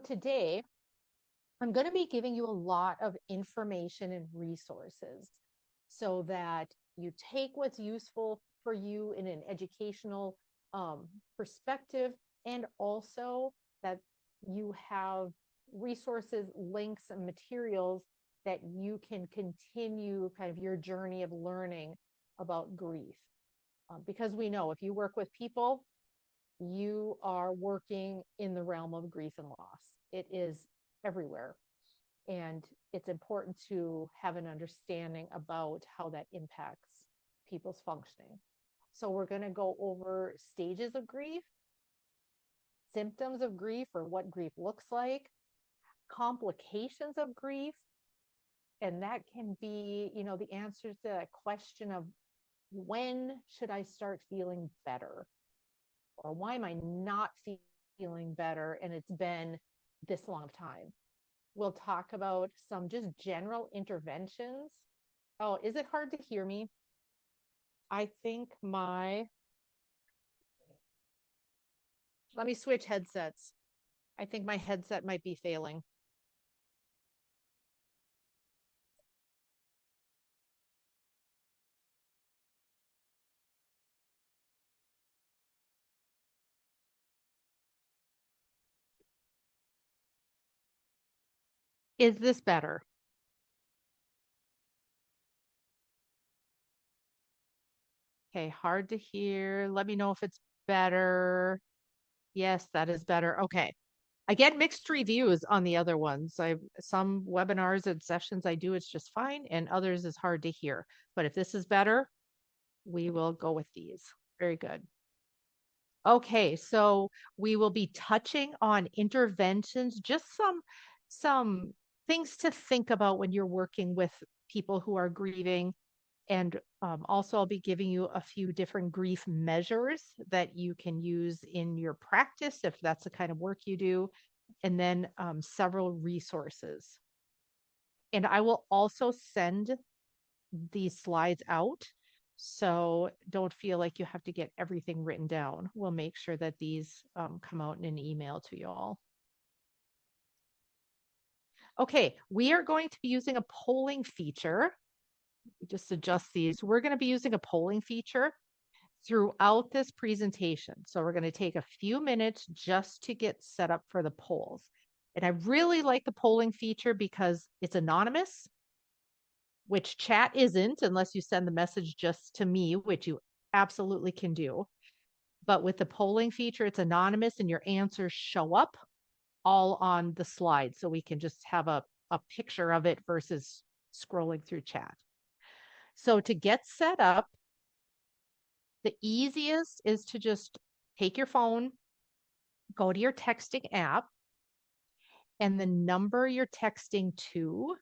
today, I'm going to be giving you a lot of information and resources so that you take what's useful for you in an educational perspective, and also that you have resources, links, and materials that you can continue kind of your journey of learning about grief. Because we know if you work with people, you are working in the realm of grief and loss. It is everywhere. And it's important to have an understanding about how that impacts people's functioning. So we're going to go over stages of grief, symptoms of grief or what grief looks like, complications of grief. And that can be, the answer to that question of when should I start feeling better? Or why am I not feeling better? And it's been this long of time. We'll talk about some just general interventions. Oh, is it hard to hear me? I think let me switch headsets. I think my headset might be failing. Is this better? Okay, hard to hear. Let me know if it's better. Yes, that is better. Okay. I get mixed reviews on the other ones. Some webinars and sessions I do, it's just fine, and others is hard to hear. But if this is better, we will go with these. Very good. Okay, so we will be touching on interventions, just some things to think about when you're working with people who are grieving. And also, I'll be giving you a few different grief measures that you can use in your practice if that's the kind of work you do, and then several resources. And I will also send these slides out. So don't feel like you have to get everything written down. We'll make sure that these come out in an email to you all. Okay, we are going to be using a polling feature. Just adjust these. We're going to be using a polling feature throughout this presentation. So we're going to take a few minutes just to get set up for the polls. And I really like the polling feature because it's anonymous, which chat isn't unless you send the message just to me, which you absolutely can do. But with the polling feature, it's anonymous and your answers show up all on the slide. So we can just have a picture of it versus scrolling through chat. So to get set up, the easiest is to just take your phone, go to your texting app, and the number you're texting to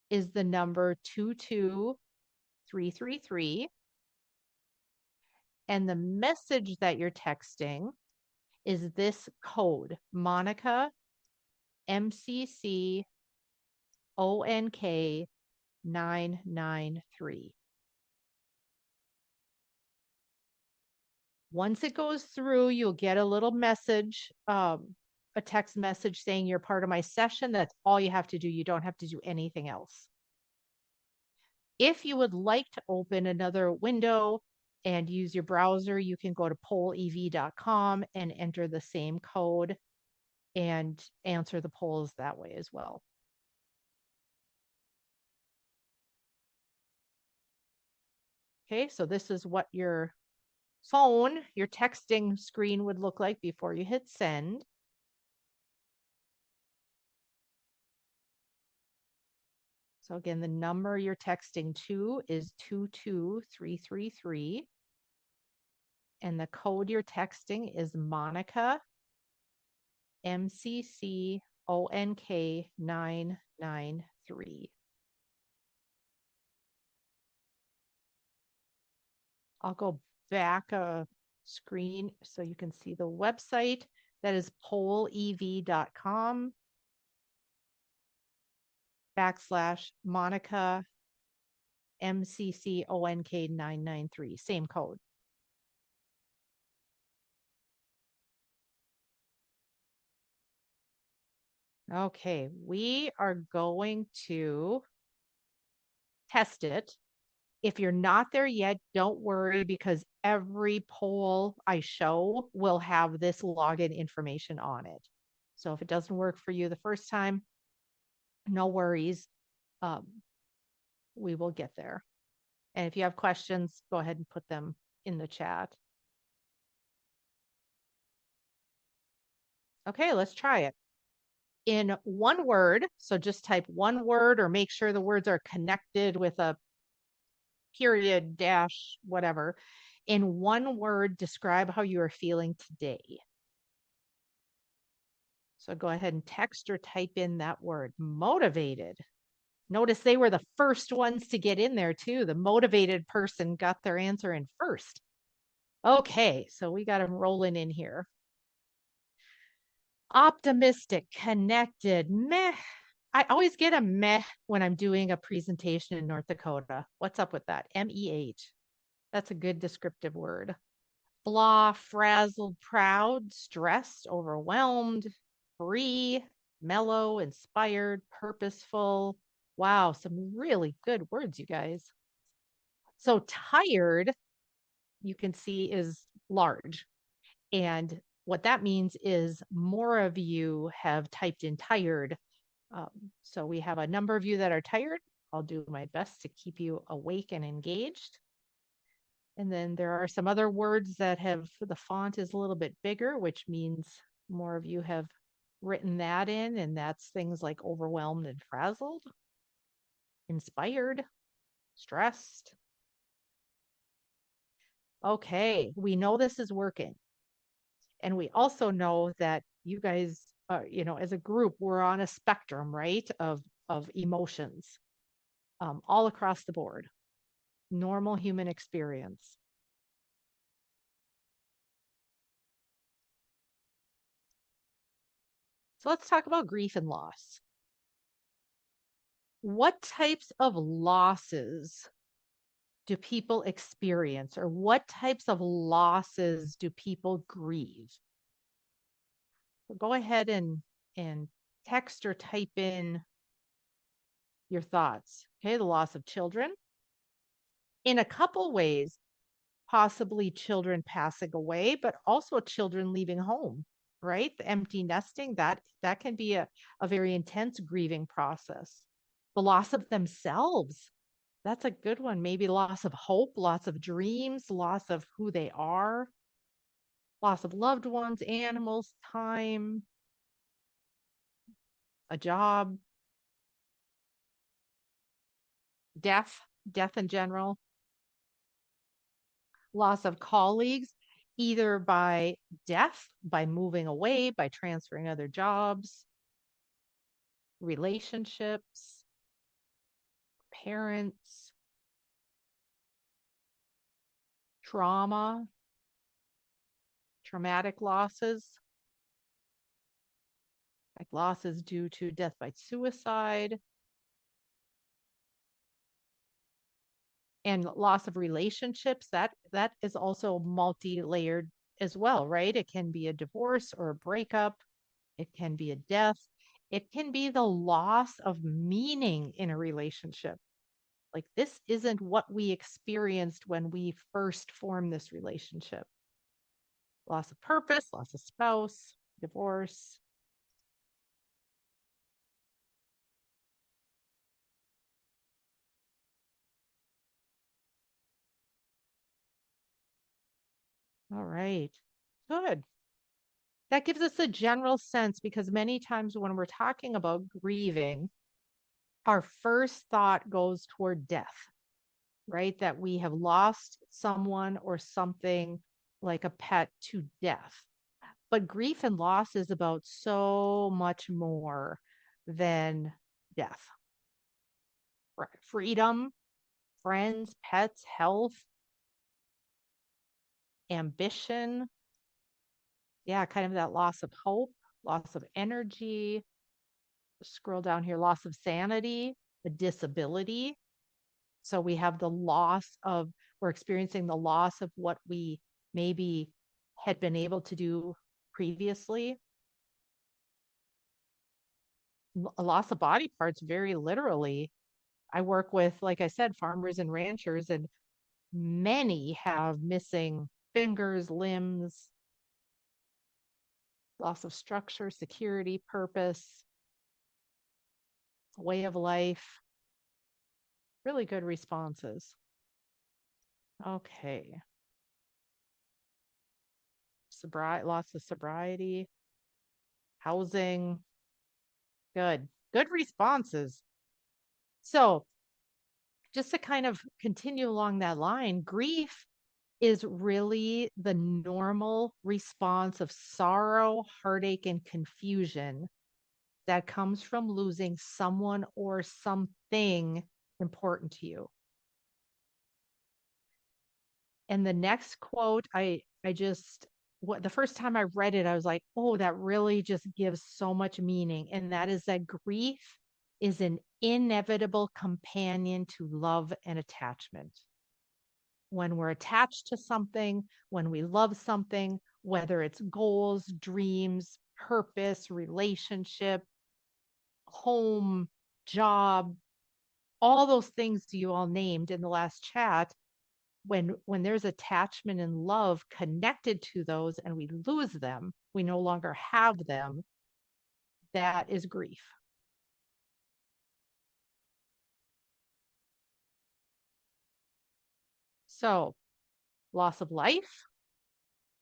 is the number 22333. And the message that you're texting is this code, Monica MCC ONK 993. Once it goes through, you'll get a little message, a text message saying you're part of my session. That's all you have to do. You don't have to do anything else. If you would like to open another window and use your browser, you can go to pollev.com and enter the same code and answer the polls that way as well. Okay, so this is what your phone, your texting screen would look like before you hit send. So again, the number you're texting to is 22333. And the code you're texting is Monica MCC ONK 993. I'll go back a screen so you can see the website. That is pollev.com / Monica MCC ONK 993. Same code. Okay, we are going to test it. If you're not there yet, don't worry because every poll I show will have this login information on it. So if it doesn't work for you the first time, no worries. Um, we will get there. And if you have questions, go ahead and put them in the chat. Okay, let's try it. In one word, so just type one word or make sure the words are connected with a period, dash, whatever. In one word, describe how you are feeling today. So go ahead and text or type in that word, motivated. Notice they were the first ones to get in there too. The motivated person got their answer in first. Okay, so we got them rolling in here. Optimistic, connected, meh. I always get a meh when I'm doing a presentation in North Dakota. What's up with that? MEH. That's a good descriptive word. Blah, frazzled, proud, stressed, overwhelmed, free, mellow, inspired, purposeful. Wow, some really good words, you guys. So tired, you can see is large. And what that means is more of you have typed in tired. So we have a number of you that are tired. I'll do my best to keep you awake and engaged. And then there are some other words that have the font is a little bit bigger, which means more of you have written that in. And that's things like overwhelmed and frazzled, inspired, stressed. Okay, we know this is working. And we also know that you guys, as a group, we're on a spectrum, right, of emotions all across the board, normal human experience. So let's talk about grief and loss. What types of losses do people experience, or what types of losses do people grieve? So go ahead and text or type in your thoughts. Okay, the loss of children. In a couple ways, possibly children passing away, but also children leaving home, right? The empty nesting, that can be a very intense grieving process. The loss of themselves, that's a good one. Maybe loss of hope, loss of dreams, loss of who they are, loss of loved ones, animals, time, a job, death in general, loss of colleagues, either by death, by moving away, by transferring other jobs, relationships, parents, trauma, traumatic losses, like losses due to death by suicide, and loss of relationships. That is also multi-layered as well, right? It can be a divorce or a breakup. It can be a death. It can be the loss of meaning in a relationship. Like this isn't what we experienced when we first formed this relationship. Loss of purpose, loss of spouse, divorce. All right. Good. That gives us a general sense because many times when we're talking about grieving, our first thought goes toward death, right? That we have lost someone or something like a pet to death. But grief and loss is about so much more than death. Freedom, friends, pets, health, ambition. Yeah, kind of that loss of hope, loss of energy. Scroll down here, loss of sanity, a disability. So we have the loss of, we're experiencing the loss of what we maybe had been able to do previously. a loss of body parts very literally. I work with, like I said, farmers and ranchers, and many have missing fingers, limbs, loss of structure, security, purpose, way of life. Really good responses. Okay. Sobriety, loss of sobriety, housing. Good. Good responses. So, just to kind of continue along that line, grief is really the normal response of sorrow, heartache, and confusion that comes from losing someone or something important to you. And the next quote, I just what the first time I read it, I was like, oh, that really just gives so much meaning. And that is that grief is an inevitable companion to love and attachment. When we're attached to something, when we love something, whether it's goals, dreams, purpose, relationship, home, job, all those things you all named in the last chat, when there's attachment and love connected to those and we lose them, we no longer have them, that is grief. So, loss of life,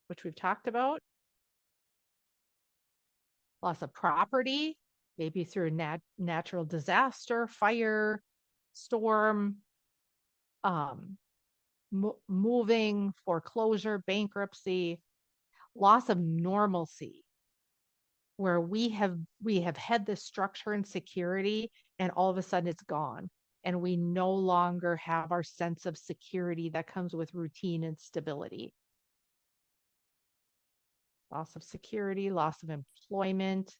which we've talked about, loss of property, maybe through natural disaster, fire, storm, um, moving, foreclosure, bankruptcy, loss of normalcy, where we have had this structure and security, and all of a sudden it's gone, and we no longer have our sense of security that comes with routine and stability. Loss of security, loss of employment.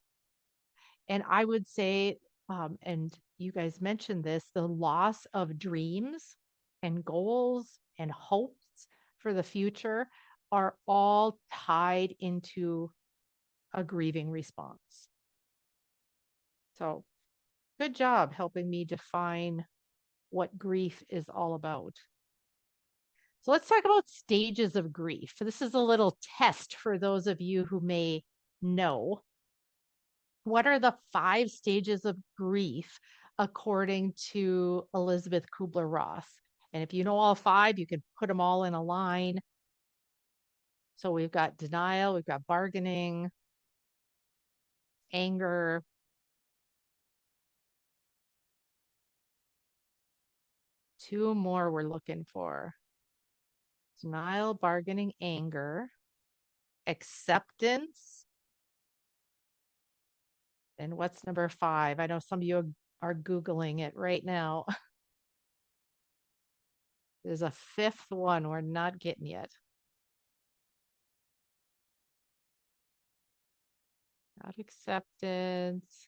And I would say, and you guys mentioned this, the loss of dreams and goals and hopes for the future are all tied into a grieving response. So, good job helping me define what grief is all about. So, let's talk about stages of grief. This is a little test for those of you who may know. What are the 5 stages of grief according to Elizabeth Kubler-Ross? And if you know all 5, you can put them all in a line. So we've got denial, we've got bargaining, anger, two more we're looking for. Denial, bargaining, anger, acceptance. And what's number 5? I know some of you are Googling it right now. There's a 5th one we're not getting yet. Not acceptance.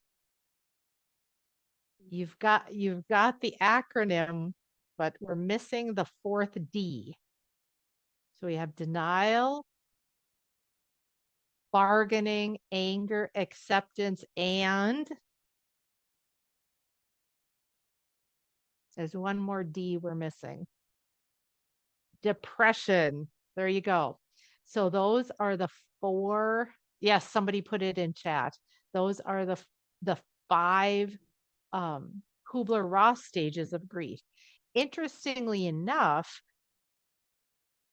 You've got the acronym, but we're missing the 4th D. So we have denial, bargaining, anger, acceptance, and there's one more D we're missing. Depression. There you go. So those are the 4. Yes, somebody put it in chat. Those are the 5 Kubler-Ross stages of grief. Interestingly enough,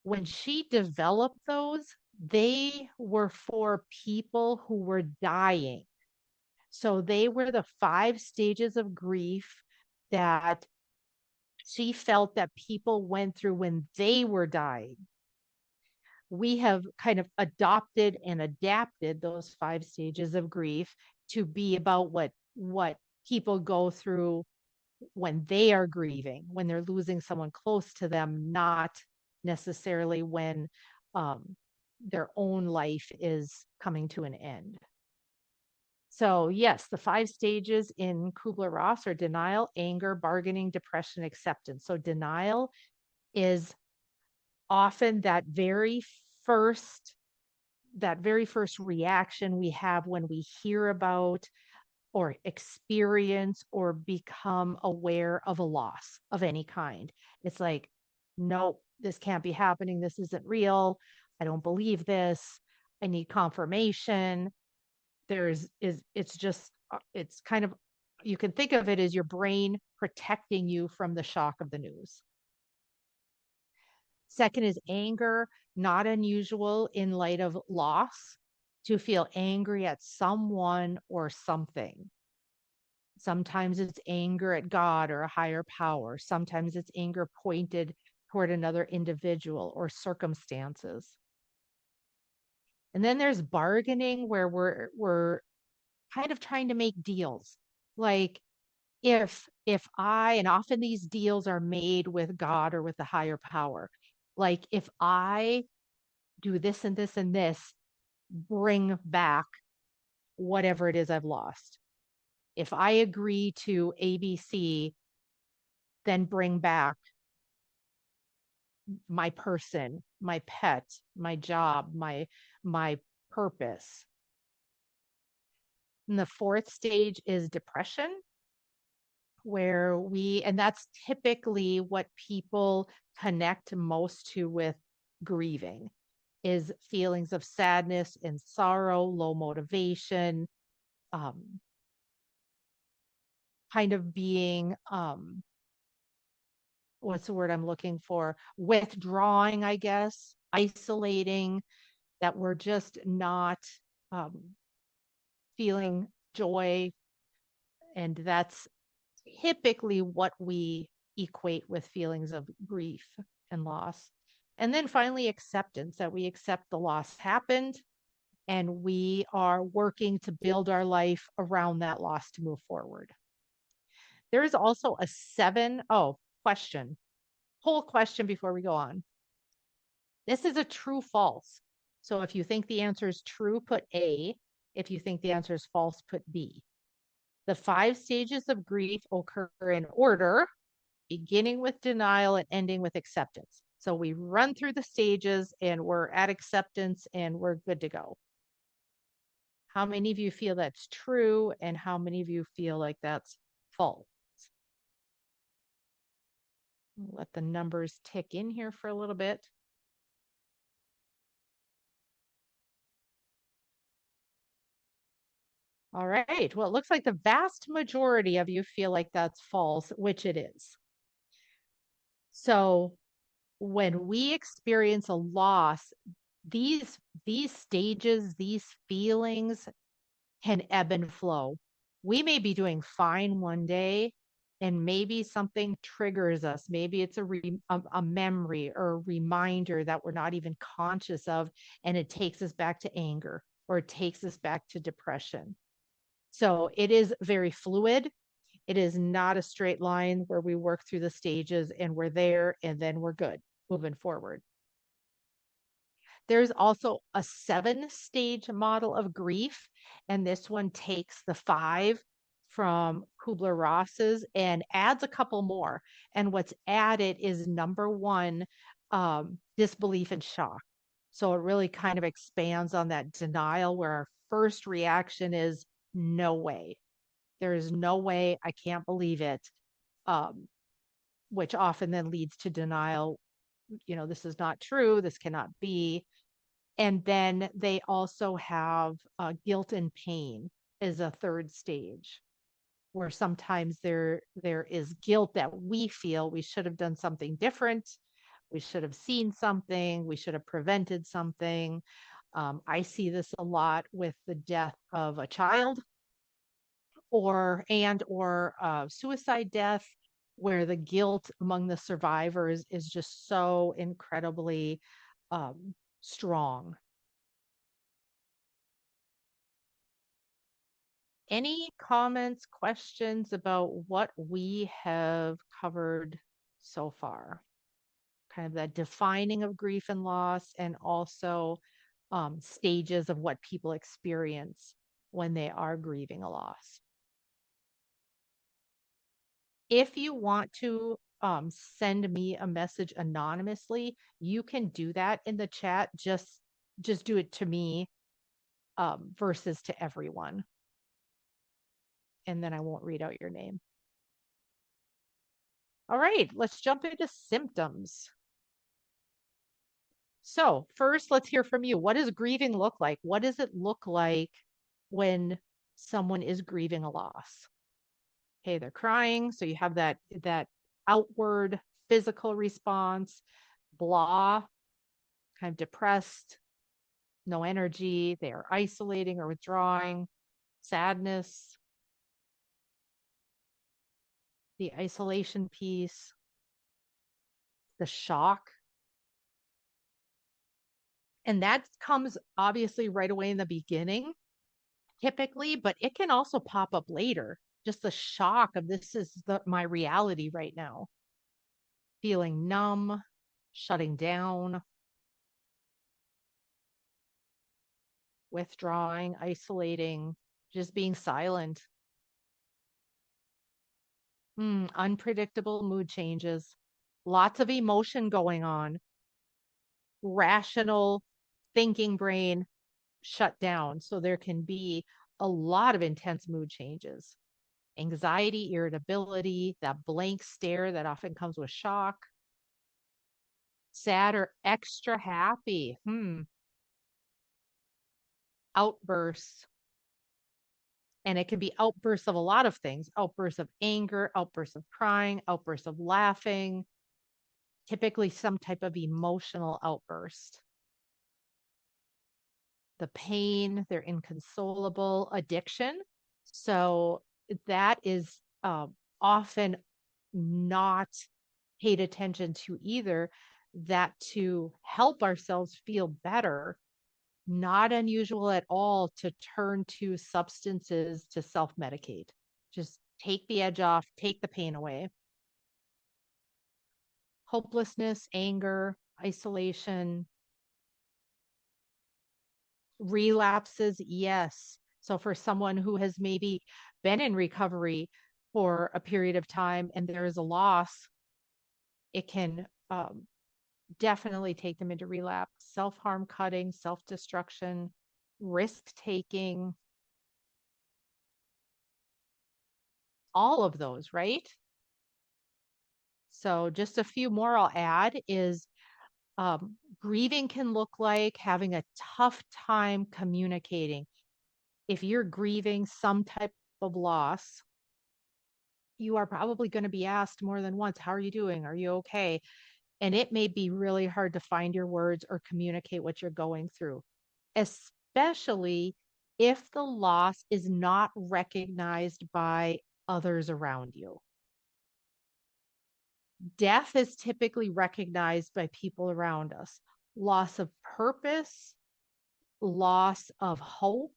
when she developed those, they were for people who were dying. So they were the 5 stages of grief that she felt that people went through when they were dying. We have kind of adopted and adapted those 5 stages of grief to be about what people go through when they are grieving, when they're losing someone close to them, not necessarily when their own life is coming to an end. So yes, the 5 stages in Kubler-Ross are denial, anger, bargaining, depression, acceptance. So denial is often that very first reaction we have when we hear about or experience or become aware of a loss of any kind. It's like, nope, this can't be happening. This isn't real. I don't believe this. I need confirmation. It's just, it's kind of, you can think of it as your brain protecting you from the shock of the news. Second is anger, not unusual in light of loss to feel angry at someone or something. Sometimes it's anger at God or a higher power. Sometimes it's anger pointed toward another individual or circumstances. And then there's bargaining where we're kind of trying to make deals. Like if I, and often these deals are made with God or with the higher power. Like if I do this and this and this, bring back whatever it is I've lost. If I agree to ABC, then bring back my person, my pet, my job, my purpose. And the fourth stage is depression, where and that's typically what people connect most to with grieving, is feelings of sadness and sorrow, low motivation, um, kind of being, what's the word I'm looking for? Withdrawing, I guess, isolating, that we're just not um, feeling joy. And that's typically what we equate with feelings of grief and loss. And then finally, acceptance, that we accept the loss happened and we are working to build our life around that loss to move forward. There is also a question, whole question before we go on. This is a true false. So if you think the answer is true, put A. If you think the answer is false, put B. The 5 stages of grief occur in order, beginning with denial and ending with acceptance. So we run through the stages and we're at acceptance and we're good to go. How many of you feel that's true and how many of you feel like that's false? Let the numbers tick in here for a little bit. All right. Well, it looks like the vast majority of you feel like that's false, which it is. So when we experience a loss, these stages, these feelings can ebb and flow. We may be doing fine one day and maybe something triggers us. Maybe it's a memory or a reminder that we're not even conscious of, and it takes us back to anger or it takes us back to depression. So it is very fluid. It is not a straight line where we work through the stages and we're there and then we're good moving forward. There's also a 7-stage model of grief, and this one takes the 5 from Kubler-Ross's and adds a couple more. And what's added is number 1, disbelief and shock. So it really kind of expands on that denial, where our first reaction is no way. There is no way. I can't believe it. Which often then leads to denial. This is not true. This cannot be. And then they also have guilt and pain as a 3rd stage, where sometimes there is guilt that we feel we should have done something different. We should have seen something. We should have prevented something. I see this a lot with the death of a child or suicide death, where the guilt among the survivors is just so incredibly strong. Any comments, questions about what we have covered so far? Kind of that defining of grief and loss, and also stages of what people experience when they are grieving a loss. If you want to send me a message anonymously, you can do that in the chat. Just do it to me versus to everyone. and then I won't read out your name. All right, let's jump into symptoms. So first, let's hear from you. What does grieving look like? What does it look like when someone is grieving a loss? Okay, they're crying, so you have that outward physical response, blah, kind of depressed, no energy, they are isolating or withdrawing, sadness, the isolation piece, the shock. And that comes obviously right away in the beginning, typically, but it can also pop up later. Just the shock of this is my reality right now. Feeling numb, shutting down, withdrawing, isolating, just being silent. Unpredictable mood changes, lots of emotion going on, rational thinking brain shut down. So there can be a lot of intense mood changes, anxiety, irritability, that blank stare that often comes with shock, sad or extra happy, outbursts. And it can be outbursts of a lot of things, outbursts of anger, outbursts of crying, outbursts of laughing, typically some type of emotional outburst. The pain, they're inconsolable, addiction. So that is often not paid attention to either, that to help ourselves feel better, not unusual at all to turn to substances to self-medicate. Just take the edge off, take the pain away. Hopelessness, anger, isolation, relapses, yes. So for someone who has maybe been in recovery for a period of time and there is a loss, it can definitely take them into relapse, self-harm, cutting, self-destruction, risk-taking, all of those, right? So just a few more I'll add is grieving can look like having a tough time communicating. If you're grieving some type of loss, you are probably going to be asked more than once, how are you doing? Are you okay? And it may be really hard to find your words or communicate what you're going through, especially if the loss is not recognized by others around you. Death is typically recognized by people around us. Loss of purpose, loss of hope,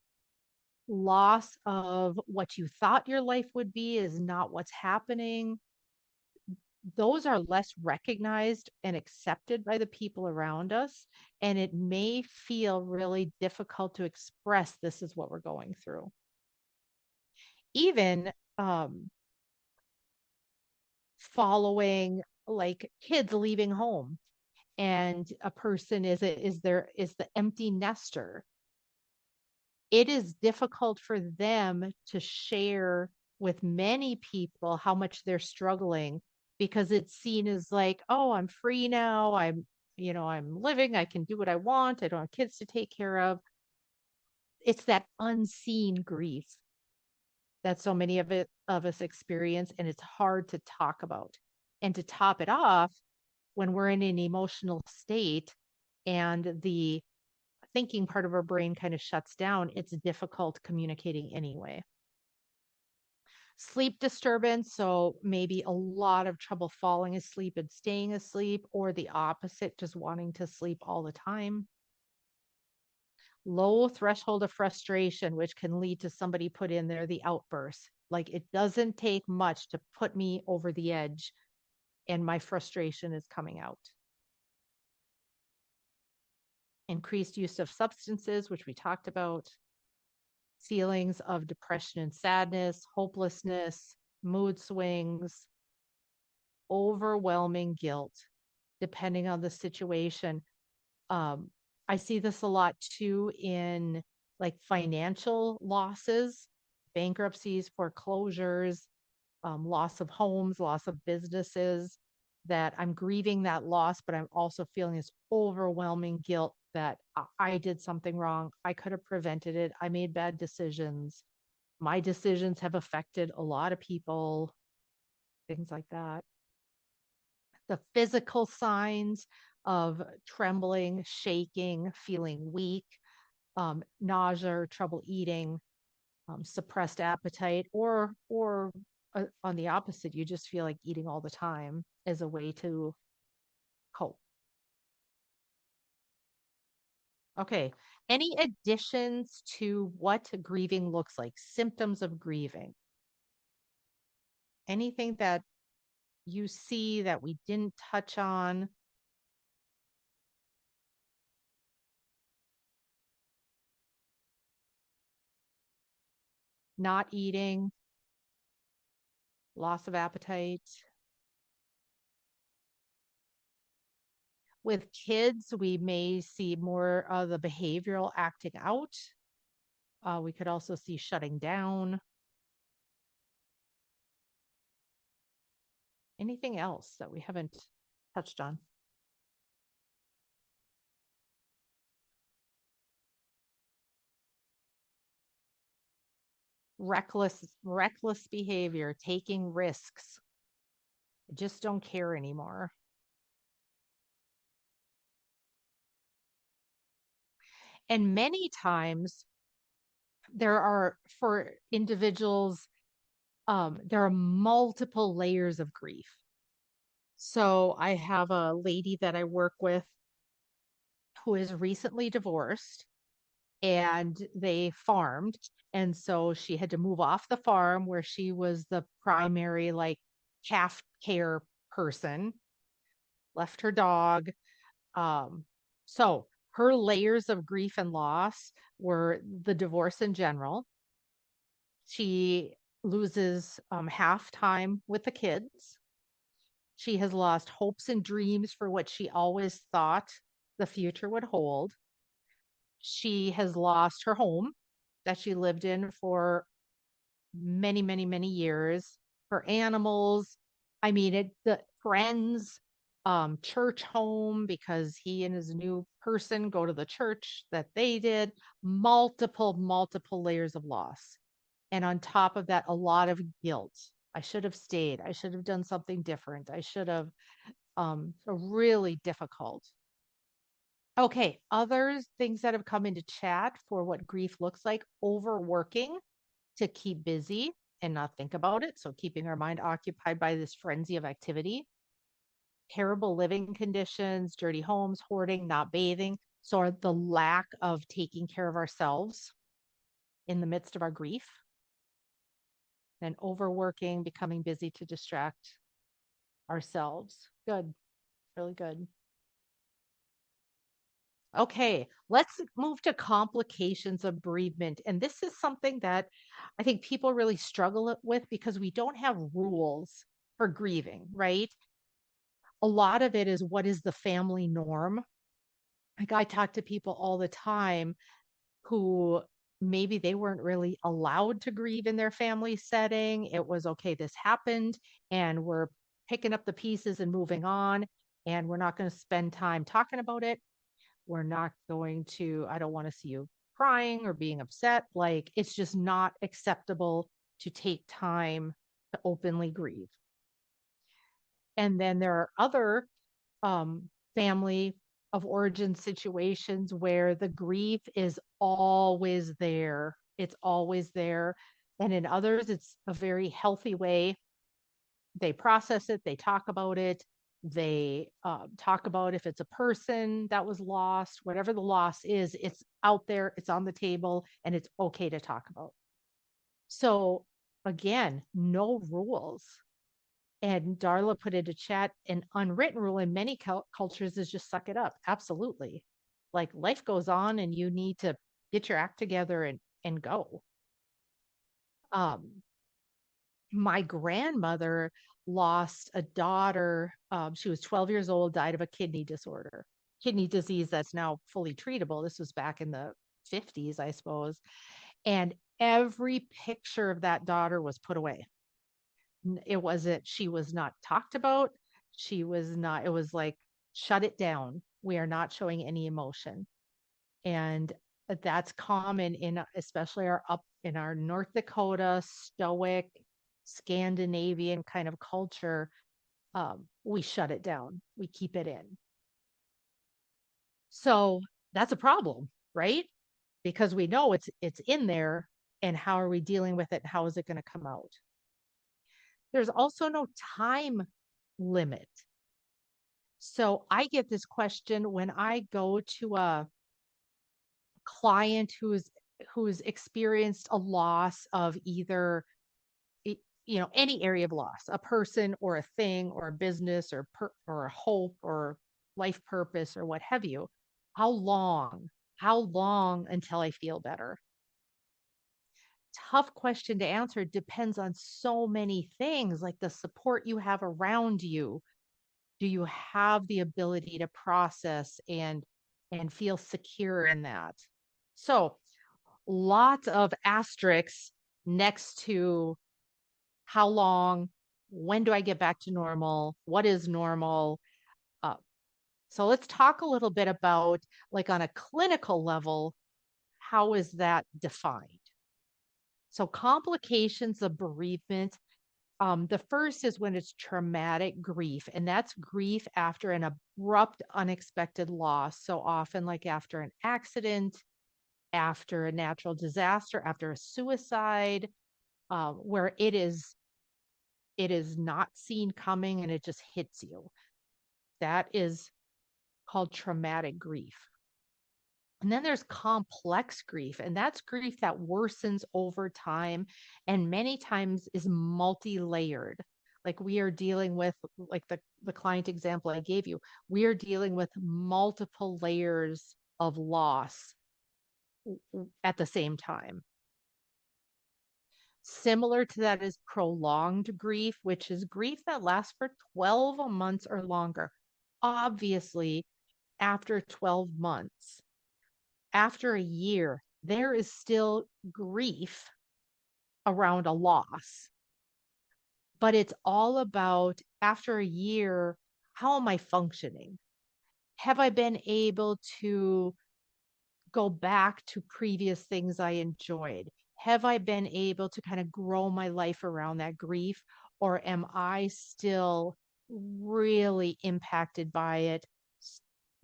loss of what you thought your life would be is not what's happening. Those are less recognized and accepted by the people around us. And it may feel really difficult to express this is what we're going through. Even following like kids leaving home, and a person is the empty nester. It is difficult for them to share with many people how much they're struggling because it's seen as like, oh, I'm free now. I'm living. I can do what I want. I don't have kids to take care of. It's that unseen grief that so many of us experience, and it's hard to talk about. And to top it off, when we're in an emotional state and the thinking part of our brain kind of shuts down, it's difficult communicating anyway. Sleep disturbance, so maybe a lot of trouble falling asleep and staying asleep, or the opposite, just wanting to sleep all the time. Low threshold of frustration, which can lead to somebody put in there the outburst. Like it doesn't take much to put me over the edge and my frustration is coming out. Increased use of substances, which we talked about. Feelings of depression and sadness, hopelessness, mood swings, overwhelming guilt, depending on the situation. I see this a lot too in like financial losses. bankruptcies, foreclosures, loss of homes, loss of businesses, that I'm grieving that loss, but I'm also feeling this overwhelming guilt that I did something wrong. I could have prevented it. I made bad decisions. My decisions have affected a lot of people, things like that. The physical signs of trembling, shaking, feeling weak, nausea, trouble eating, suppressed appetite, or on the opposite, you just feel like eating all the time as a way to cope. Okay. Any additions to what grieving looks like? Symptoms of grieving. Anything that you see that we didn't touch on? Not eating, loss of appetite. With kids, we may see more of the behavioral acting out. We could also see shutting down. Anything else that we haven't touched on? Reckless behavior, taking risks. I just don't care anymore. And many times there are, for individuals, there are multiple layers of grief. So I have a lady that I work with who is recently divorced, and they farmed. And so she had to move off the farm where she was the primary, like, calf care person, left her dog. Um, so her layers of grief and loss were the divorce in general. She loses half time with the kids. She has lost hopes and dreams for what she always thought the future would hold. She has lost her home that she lived in for many, many, many years. Her animals, I mean, the friends, church home, because he and his new person go to the church that they did, multiple layers of loss. And on top of that, a lot of guilt. I should have stayed. I should have done something different. I should have, so really difficult. Okay, other things that have come into chat for what grief looks like: overworking to keep busy and not think about it. So keeping our mind occupied by this frenzy of activity. Terrible living conditions, dirty homes, hoarding, not bathing. So the lack of taking care of ourselves in the midst of our grief. And overworking, becoming busy to distract ourselves. Good, really good. Okay, let's move to complications of bereavement. And this is something that I think people really struggle with because we don't have rules for grieving, right? A lot of it is, what is the family norm? Like, I talk to people all the time who maybe they weren't really allowed to grieve in their family setting. It was okay, this happened, and we're picking up the pieces and moving on. And we're not going to spend time talking about it. We're not going to, I don't want to see you crying or being upset. Like, it's just not acceptable to take time to openly grieve. And then there are other family of origin situations where the grief is always there. It's always there. And in others, it's a very healthy way. They process it, they talk about it, they talk about if it's a person that was lost, whatever the loss is, it's out there, it's on the table, and it's okay to talk about. So, again, no rules. And Darla put into chat, an unwritten rule in many cultures is just suck it up. Absolutely. Like, life goes on and you need to get your act together and go. Um, my grandmother lost a daughter. She was 12 years old, died of a kidney disorder, kidney disease that's now fully treatable. This was back in the 50s, I suppose. And every picture of that daughter was put away. She was not talked about. She was not, it was like, shut it down. We are not showing any emotion. And that's common in especially our up in our North Dakota stoic Scandinavian kind of culture. We shut it down. We keep it in. So that's a problem, right? Because we know it's in there, and how are we dealing with it? How is it going to come out? There's also no time limit. So I get this question when I go to a client who's experienced a loss of either any area of loss, a person or a thing or a business or a hope or life purpose or what have you. How long until I feel better? Tough question to answer. It depends on so many things, like the support you have around you. Do you have the ability to process and feel secure in that? So lots of asterisks next to how long, when do I get back to normal, what is normal. uh, so let's talk a little bit about, like, on a clinical level, how is that defined? So complications of bereavement, the first is when it's traumatic grief, and that's grief after an abrupt, unexpected loss. So often, like after an accident, after a natural disaster, after a suicide, where it is not seen coming and it just hits you. That is called traumatic grief. And then there's complex grief, and that's grief that worsens over time and many times is multi-layered. Like we are dealing with, like the client example I gave you, we are dealing with multiple layers of loss at the same time. Similar to that is prolonged grief, which is grief that lasts for 12 months or longer. Obviously, after 12 months, after a year, there is still grief around a loss. But it's all about, after a year, how am I functioning? Have I been able to go back to previous things I enjoyed? Have I been able to kind of grow my life around that grief? Or am I still really impacted by it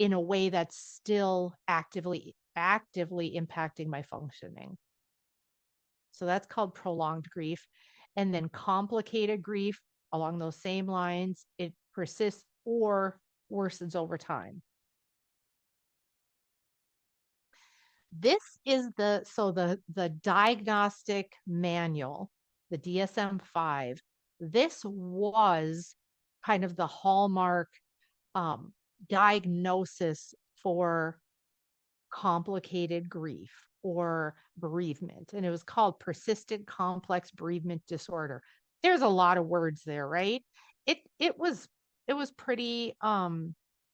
in a way that's still actively impacting my functioning? So that's called prolonged grief. And then complicated grief, along those same lines, it persists or worsens over time. This is the diagnostic manual, the DSM-5. This was kind of the hallmark um, diagnosis for complicated grief or bereavement, and it was called persistent complex bereavement disorder. There's a lot of words there, right? It was pretty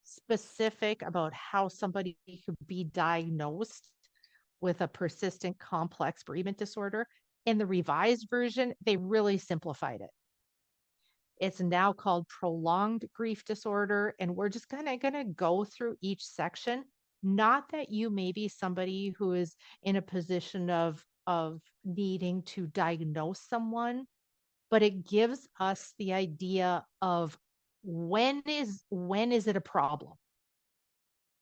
specific about how somebody could be diagnosed with a persistent complex bereavement disorder. In the revised version, they really simplified it. It's now called prolonged grief disorder. And we're just gonna go through each section. Not that you may be somebody who is in a position of needing to diagnose someone, but it gives us the idea of when is it a problem?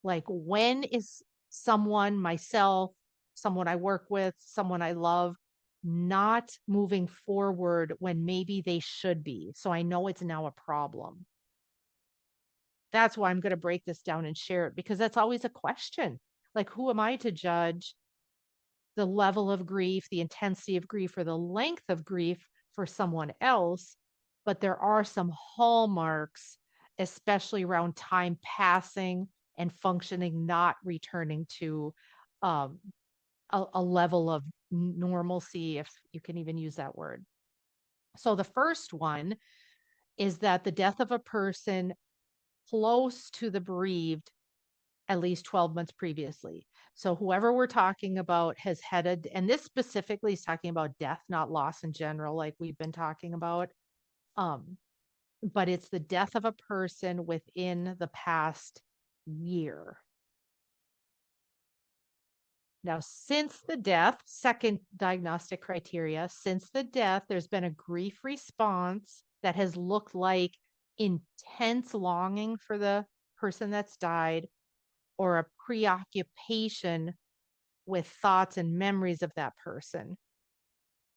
Like, when is myself, someone I work with, someone I love, not moving forward when maybe they should be? So I know it's now a problem. That's why I'm going to break this down and share it, because that's always a question. Like, who am I to judge the level of grief, the intensity of grief, or the length of grief for someone else? But there are some hallmarks, especially around time passing and functioning not returning to um, a level of normalcy, if you can even use that word. So the first one is that the death of a person close to the bereaved at least 12 months previously. So whoever we're talking about has headed, and this specifically is talking about death, not loss in general, like we've been talking about. Um, but it's the death of a person within the past year. Now, since the death, second diagnostic criteria, since the death, there's been a grief response that has looked like intense longing for the person that's died or a preoccupation with thoughts and memories of that person.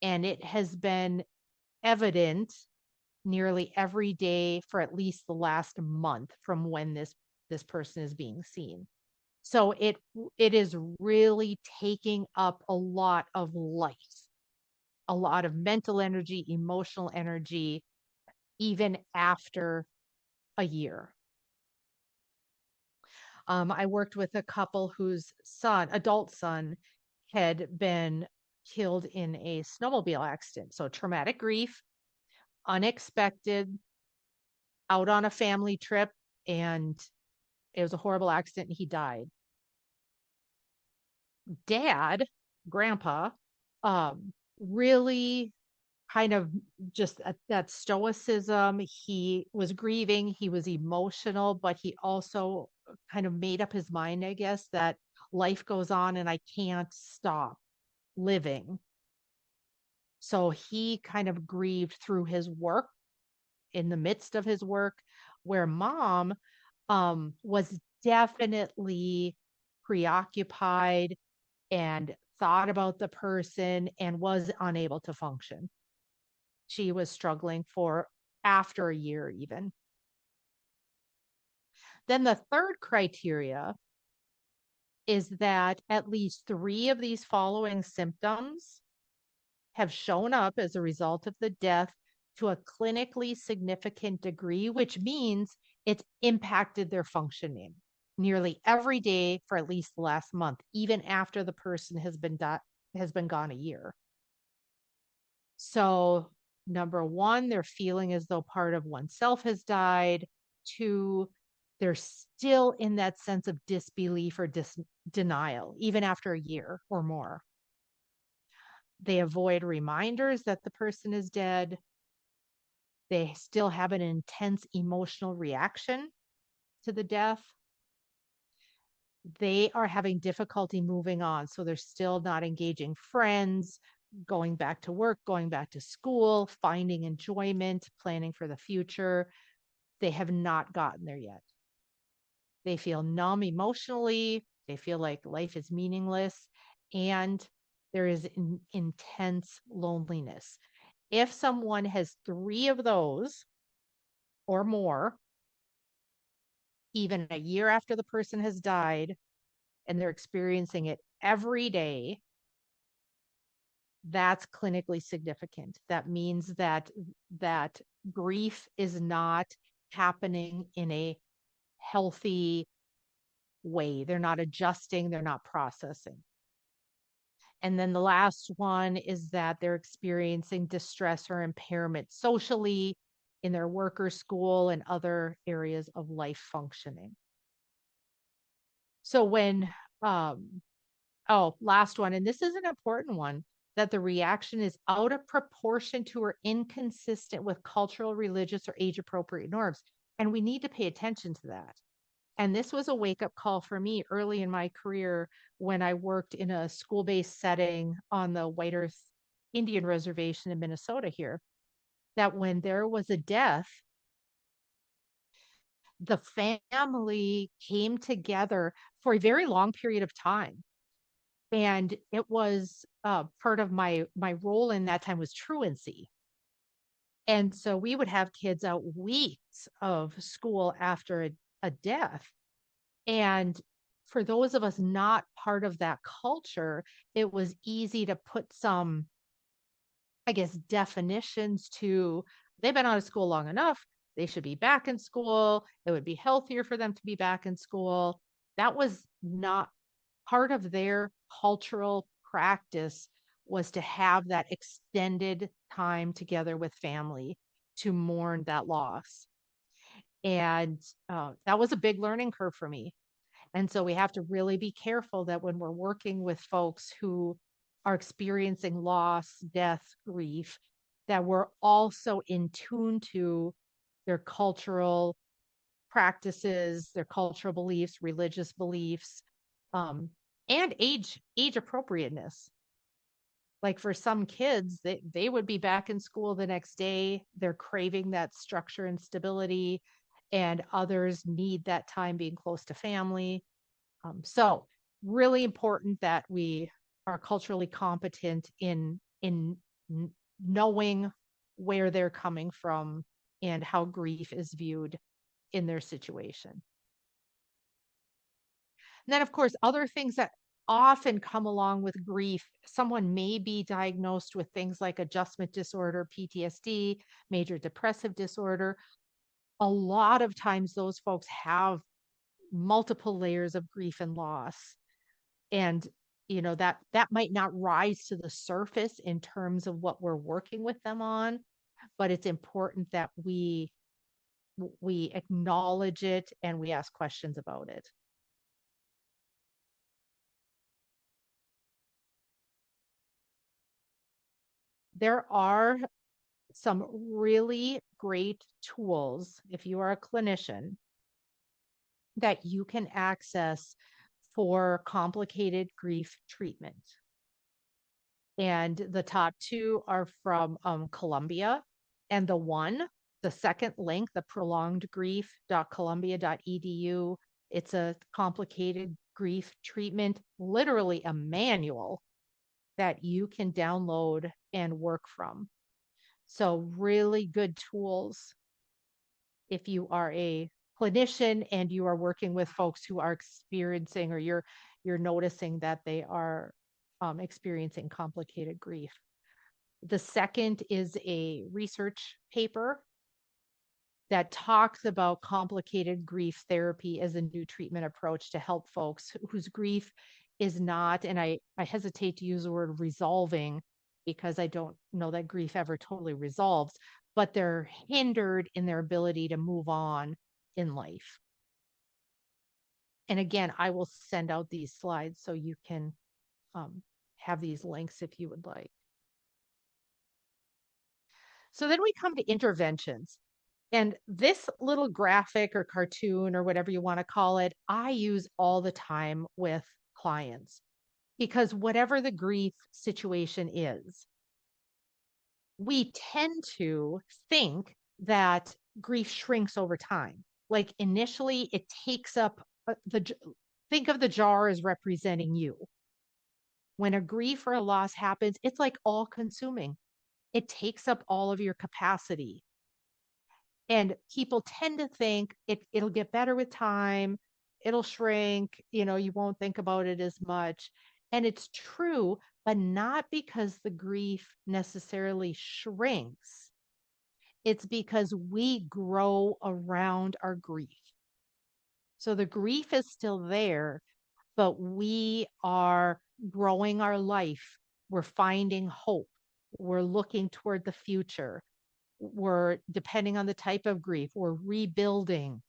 And it has been evident nearly every day for at least the last month from when this person is being seen. So it is really taking up a lot of life, a lot of mental energy, emotional energy, even after a year. I worked with a couple whose adult son, had been killed in a snowmobile accident. So traumatic grief, unexpected, out on a family trip, and it was a horrible accident and he died. Dad, grandpa, really kind of just that stoicism. He was grieving, he was emotional, but he also kind of made up his mind, I guess, that life goes on and I can't stop living. So he kind of grieved through his work, in the midst of his work, where mom was definitely preoccupied and thought about the person and was unable to function. She was struggling for after a year, even. Then the third criteria is that at least 3 of these following symptoms have shown up as a result of the death to a clinically significant degree, which means it's impacted their functioning nearly every day for at least the last month, even after the person has been gone a year. So, number 1, they're feeling as though part of oneself has died. 2, they're still in that sense of disbelief or denial, even after a year or more. They avoid reminders that the person is dead. They still have an intense emotional reaction to the death. They are having difficulty moving on. So they're still not engaging friends, going back to work, going back to school, finding enjoyment, planning for the future. They have not gotten there yet. They feel numb emotionally. They feel like life is meaningless. And there is intense loneliness. If someone has 3 of those or more, even a year after the person has died, and they're experiencing it every day, that's clinically significant. That means that grief is not happening in a healthy way. They're not adjusting, they're not processing. And then the last one is that they're experiencing distress or impairment socially, in their work or school, and other areas of life functioning. So last one, and this is an important one, that the reaction is out of proportion to or inconsistent with cultural, religious, or age appropriate norms. And we need to pay attention to that. And this was a wake up call for me early in my career when I worked in a school based setting on the White Earth Indian Reservation in Minnesota here, that when there was a death, the family came together for a very long period of time. And it was part of my role in that time was truancy. And so we would have kids out weeks of school after a death. And for those of us not part of that culture, it was easy to put some, I guess, definitions to, they've been out of school long enough. They should be back in school. It would be healthier for them to be back in school. That was not part of their cultural practice, was to have that extended time together with family to mourn that loss. And that was a big learning curve for me. And so we have to really be careful that when we're working with folks who are experiencing loss, death, grief, that we're also in tune to their cultural practices, their cultural beliefs, religious beliefs, um, and age appropriateness. Like for some kids, they would be back in school the next day. They're craving that structure and stability, and others need that time being close to family. So really important that we are culturally competent in knowing where they're coming from and how grief is viewed in their situation. And then, of course, other things that often come along with grief, someone may be diagnosed with things like adjustment disorder, PTSD, major depressive disorder. A lot of times, those folks have multiple layers of grief and loss. And that might not rise to the surface in terms of what we're working with them on, but it's important that we acknowledge it and we ask questions about it. There are some really great tools if you are a clinician that you can access for complicated grief treatment. And the top two are from Columbia. And the second link, the prolongedgrief.columbia.edu, it's a complicated grief treatment, literally a manual that you can download and work from. So really good tools if you are a clinician and you are working with folks who are experiencing or you're noticing that they are experiencing complicated grief. The second is a research paper that talks about complicated grief therapy as a new treatment approach to help folks whose grief is not, and I hesitate to use the word resolving because I don't know that grief ever totally resolves, but they're hindered in their ability to move on in life. And again, I will send out these slides so you can have these links if you would like. So then we come to interventions. And this little graphic or cartoon or whatever you want to call it, I use all the time with clients because whatever the grief situation is, we tend to think that grief shrinks over time. Like initially, it takes up think of the jar as representing you. When a grief or a loss happens, it's like all consuming. It takes up all of your capacity. And people tend to think it'll get better with time, it'll shrink, you won't think about it as much. And it's true, but not because the grief necessarily shrinks. It's because we grow around our grief. So the grief is still there, but we are growing our life. We're finding hope. We're looking toward the future. We're, depending on the type of grief, we're rebuilding,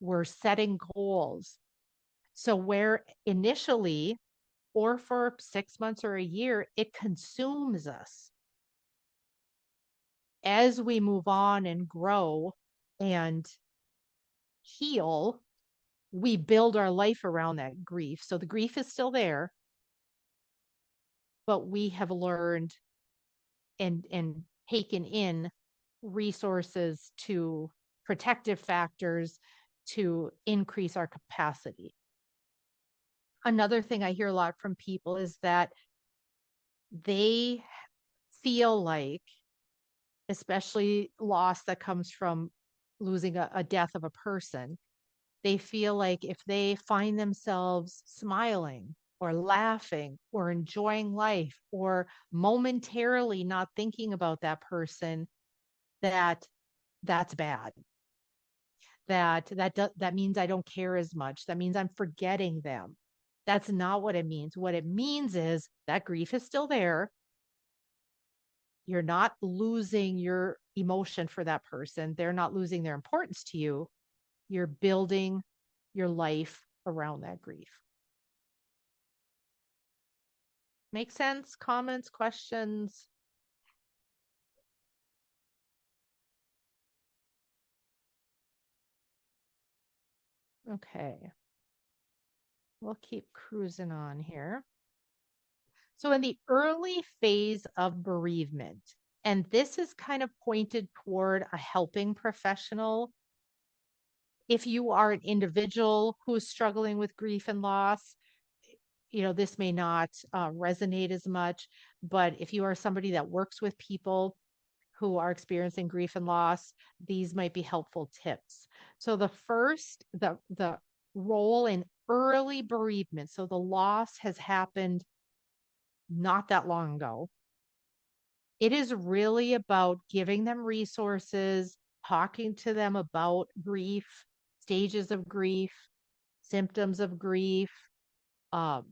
we're setting goals. So where initially, or for 6 months or a year, it consumes us. As we move on and grow and heal, we build our life around that grief. So the grief is still there, but we have learned and taken in resources to protective factors to increase our capacity. Another thing I hear a lot from people is that they feel like, especially loss that comes from losing a death of a person, they feel like if they find themselves smiling or laughing or enjoying life or momentarily not thinking about that person, that's bad. That means I don't care as much. That means I'm forgetting them. That's not what it means. What it means is that grief is still there. You're not losing your emotion for that person. They're not losing their importance to you. You're building your life around that grief. Make sense? Comments, questions? Okay, we'll keep cruising on here. So, in the early phase of bereavement, and this is kind of pointed toward a helping professional. If you are an individual who is struggling with grief and loss, this may not resonate as much. But if you are somebody that works with people who are experiencing grief and loss, these might be helpful tips. So the role in early bereavement. So the loss has happened not that long ago. It is really about giving them resources, talking to them about grief, stages of grief, symptoms of grief, um,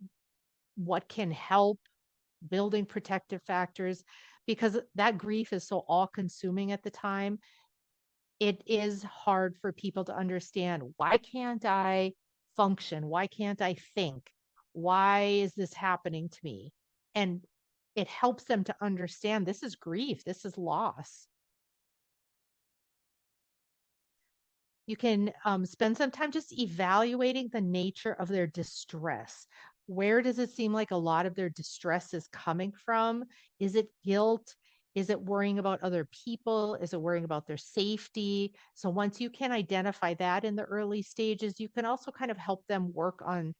what can help, building protective factors, because that grief is so all consuming at the time. It is hard for people to understand, why can't I function? Why can't I think? Why is this happening to me? And it helps them to understand this is grief, this is loss. You can spend some time just evaluating the nature of their distress. Where does it seem like a lot of their distress is coming from? Is it guilt? Is it worrying about other people? Is it worrying about their safety? So once you can identify that in the early stages, you can also kind of help them work on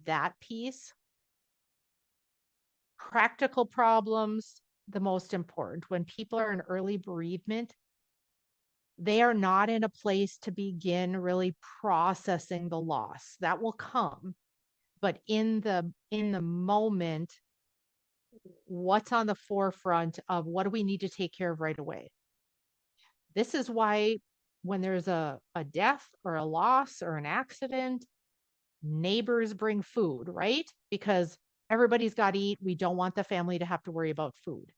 that piece. Practical problems, the most important. When people are in early bereavement, they are not in a place to begin really processing the loss. That will come, but in the moment, what's on the forefront of what do we need to take care of right away? This is why when there's a death or a loss or an accident, neighbors bring food, right? Because everybody's got to eat. We don't want the family to have to worry about food.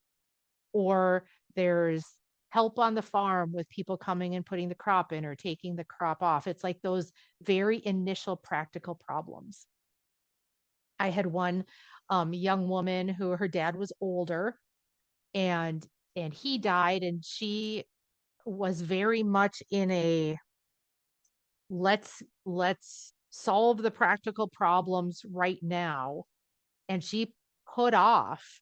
Or there's help on the farm with people coming and putting the crop in or taking the crop off. It's like those very initial practical problems. I had one young woman who her dad was older, and he died, and she was very much in a let's solve the practical problems right now, and she put off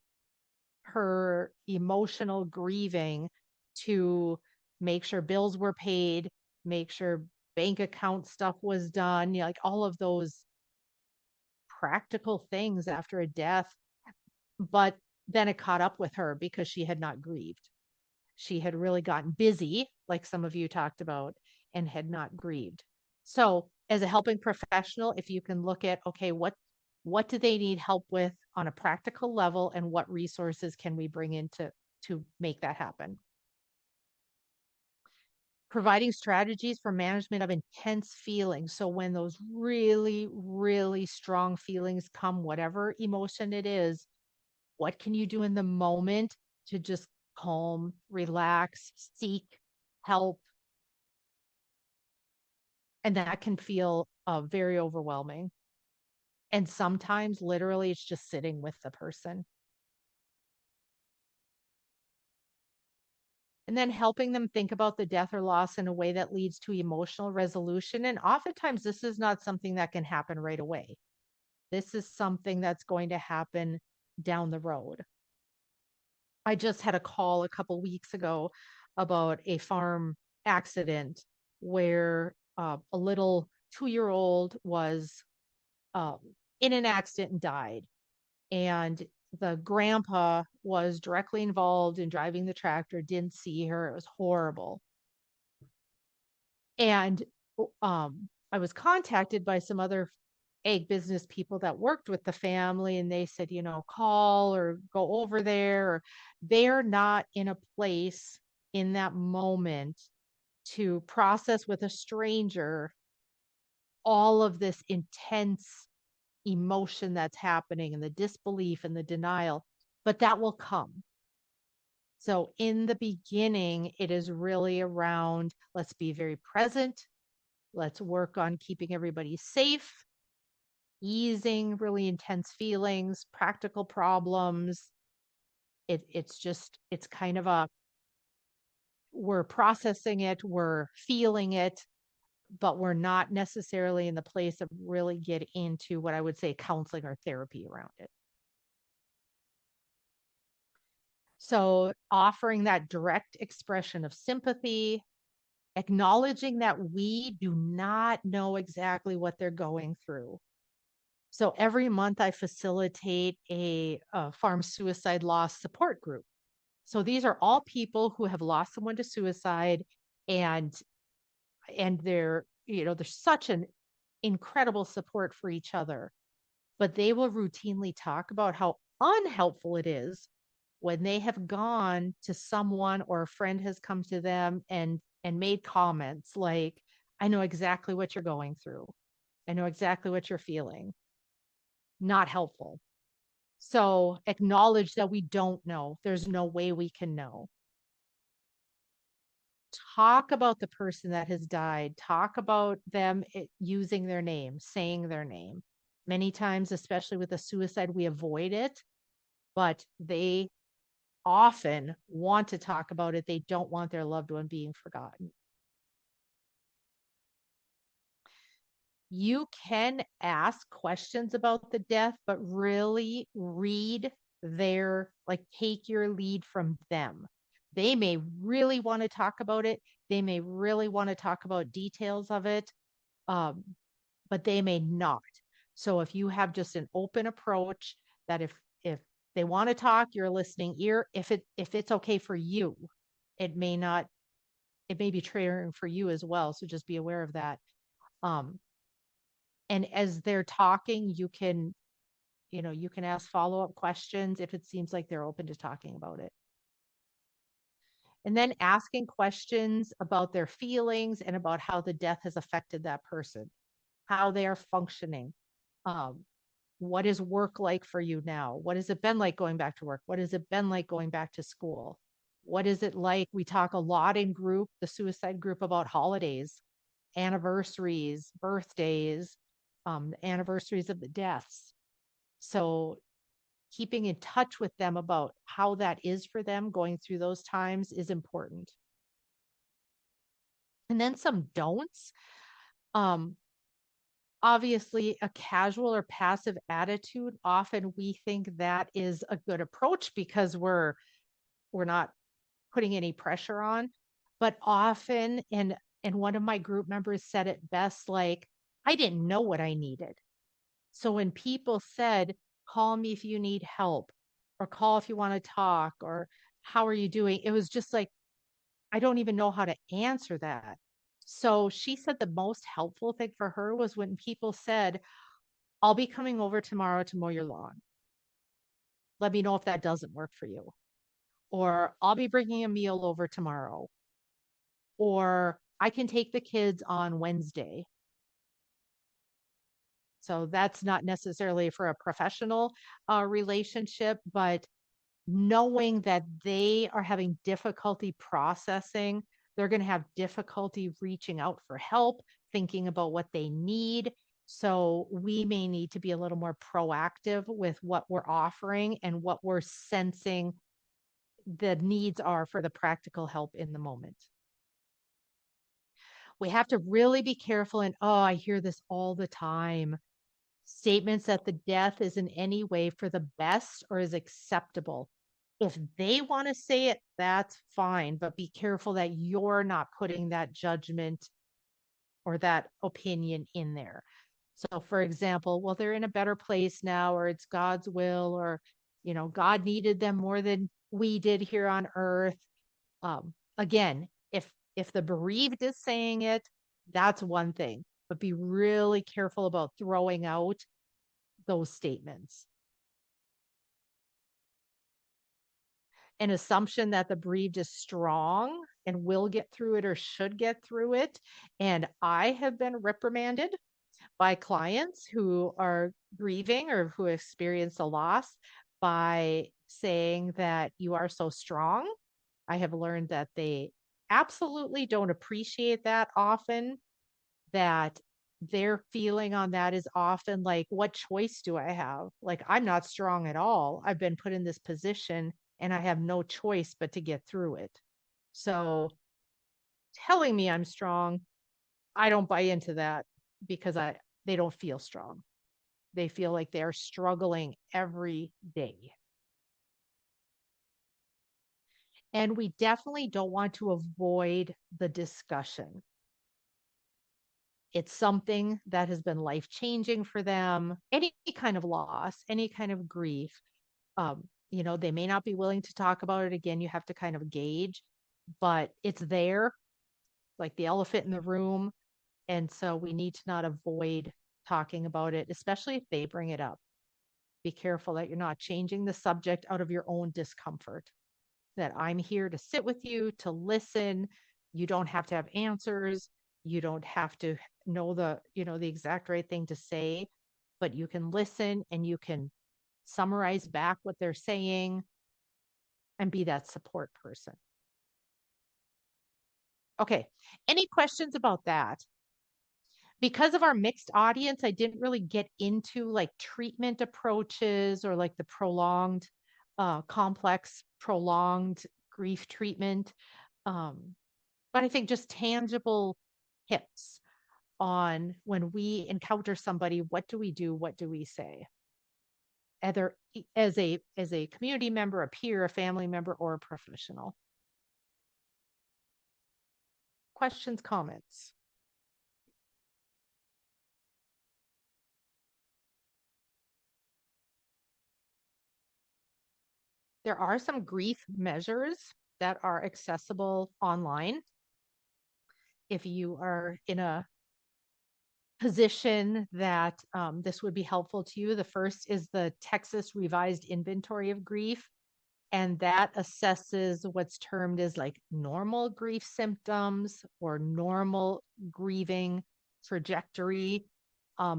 her emotional grieving to make sure bills were paid, make sure bank account stuff was done, like all of those practical things after a death. But then it caught up with her because she had not grieved. She had really gotten busy, like some of you talked about, and had not grieved. So, as a helping professional, if you can look at, okay, what do they need help with on a practical level, and what resources can we bring in to make that happen? Providing strategies for management of intense feelings. So when those really, really strong feelings come, whatever emotion it is, what can you do in the moment to just calm, relax, seek help? And that can feel very overwhelming. And sometimes literally it's just sitting with the person. And then helping them think about the death or loss in a way that leads to emotional resolution. And oftentimes, this is not something that can happen right away. This is something that's going to happen down the road. I just had a call a couple weeks ago about a farm accident where a little 2-year-old was um, in an accident and died. And the grandpa was directly involved in driving the tractor, didn't see her. It was horrible. And I was contacted by some other ag business people that worked with the family, and they said, call or go over there. Or they're not in a place in that moment to process with a stranger all of this intense emotion that's happening and the disbelief and the denial, but that will come. So in the beginning, it is really around let's be very present. Let's work on keeping everybody safe. easing really intense feelings, practical problems. It's kind of we're processing it, we're feeling it, but we're not necessarily in the place of really get into what I would say counseling or therapy around it. So offering that direct expression of sympathy, acknowledging that we do not know exactly what they're going through. So every month I facilitate a farm suicide loss support group. So these are all people who have lost someone to suicide, and they're, there's such an incredible support for each other, but they will routinely talk about how unhelpful it is when they have gone to someone or a friend has come to them and made comments like, I know exactly what you're going through. I know exactly what you're feeling. Not helpful. So acknowledge that we don't know. There's no way we can know. Talk about the person that has died. Talk about them using their name, saying their name. Many times, especially with a suicide, we avoid it, but they often want to talk about it. They don't want their loved one being forgotten. You can ask questions about the death, but really read take your lead from them. They may really want to talk about it. They may really want to talk about details of it, um, but they may not. So if you have just an open approach, that if they want to talk, you're a listening ear. If it's okay for you, it may not. It may be triggering for you as well. So just be aware of that. Um, and as they're talking, you can ask follow-up questions if it seems like they're open to talking about it. And then asking questions about their feelings and about how the death has affected that person, how they are functioning. What is work like for you now? What has it been like going back to work? What has it been like going back to school? What is it like? We talk a lot in group, the suicide group, about holidays, anniversaries, birthdays, anniversaries of the deaths. So keeping in touch with them about how that is for them going through those times is important. And then some don'ts. Um, Obviously, a casual or passive attitude, often we think that is a good approach because we're not putting any pressure on. But often, and one of my group members said it best, like, I didn't know what I needed. So when people said, call me if you need help, or call if you want to talk, or how are you doing? It was just like, I don't even know how to answer that. So she said the most helpful thing for her was when people said, I'll be coming over tomorrow to mow your lawn. Let me know if that doesn't work for you. Or I'll be bringing a meal over tomorrow. Or I can take the kids on Wednesday. So that's not necessarily for a professional relationship, but knowing that they are having difficulty processing, they're going to have difficulty reaching out for help, thinking about what they need. So we may need to be a little more proactive with what we're offering and what we're sensing the needs are for the practical help in the moment. We have to really be careful. And I hear this all the time. Statements that the death is in any way for the best or is acceptable. If they want to say it, that's fine, but be careful that you're not putting that judgment or that opinion in there. So, for example, well, they're in a better place now, or it's God's will, or, God needed them more than we did here on earth. Again, if the bereaved is saying it, that's one thing, but be really careful about throwing out those statements. An assumption that the bereaved is strong and will get through it or should get through it. And I have been reprimanded by clients who are grieving or who experience a loss by saying that you are so strong. I have learned that they absolutely don't appreciate that often, that their feeling on that is often like, what choice do I have? Like, I'm not strong at all. I've been put in this position and I have no choice but to get through it. So telling me I'm strong, I don't buy into that because they don't feel strong. They feel like they're struggling every day. And we definitely don't want to avoid the discussion. It's something that has been life changing for them. Any kind of loss, any kind of grief, they may not be willing to talk about it again. You have to kind of gauge, but it's there, like the elephant in the room. And so we need to not avoid talking about it, especially if they bring it up. Be careful that you're not changing the subject out of your own discomfort. That I'm here to sit with you, to listen. You don't have to have answers. You don't have to know the exact right thing to say, but you can listen and you can summarize back what they're saying and be that support person. Okay. Any questions about that? Because of our mixed audience, I didn't really get into like treatment approaches or like the complex, prolonged grief treatment. But I think just tangible tips on when we encounter somebody, what do we do? What do we say? Either as a community member, a peer, a family member, or a professional. Questions, comments? There are some grief measures that are accessible online. If you are in a position that this would be helpful to you, the first is the Texas Revised Inventory of Grief. And that assesses what's termed as like normal grief symptoms or normal grieving trajectory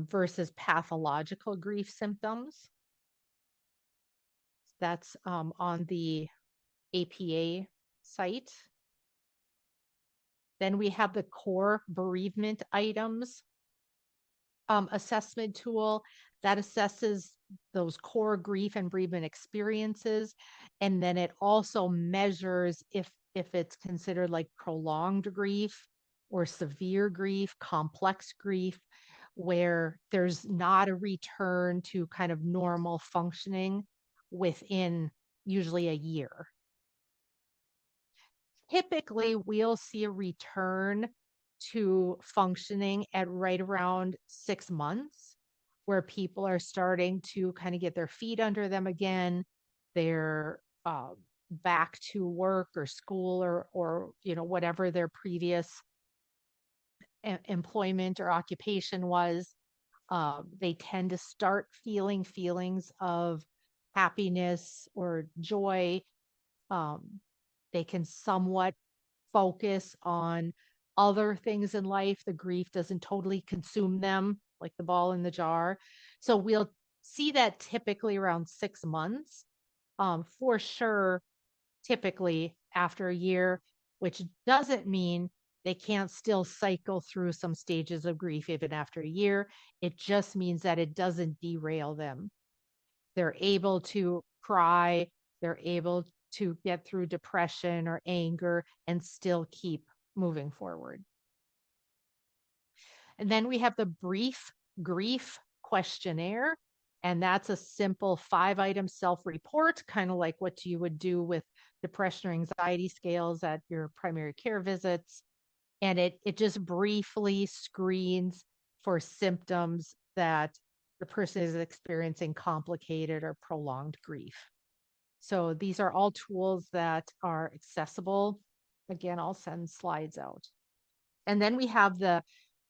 versus pathological grief symptoms. That's on the APA site. Then we have the core bereavement items assessment tool that assesses those core grief and bereavement experiences. And then it also measures if it's considered like prolonged grief or severe grief, complex grief, where there's not a return to kind of normal functioning within usually a year. Typically, we'll see a return to functioning at right around 6 months, where people are starting to kind of get their feet under them again. They're back to work or school or whatever their previous employment or occupation was. They tend to start feeling feelings of happiness or joy. They can somewhat focus on other things in life. The grief doesn't totally consume them like the ball in the jar. So we'll see that typically around 6 months. For sure, typically after a year, which doesn't mean they can't still cycle through some stages of grief even after a year. It just means that it doesn't derail them. They're able to cry, they're able to get through depression or anger and still keep moving forward. And then we have the brief grief questionnaire. And that's a simple 5-item self-report, kind of like what you would do with depression or anxiety scales at your primary care visits. And it just briefly screens for symptoms that the person is experiencing complicated or prolonged grief. So these are all tools that are accessible. Again, I'll send slides out. And then we have the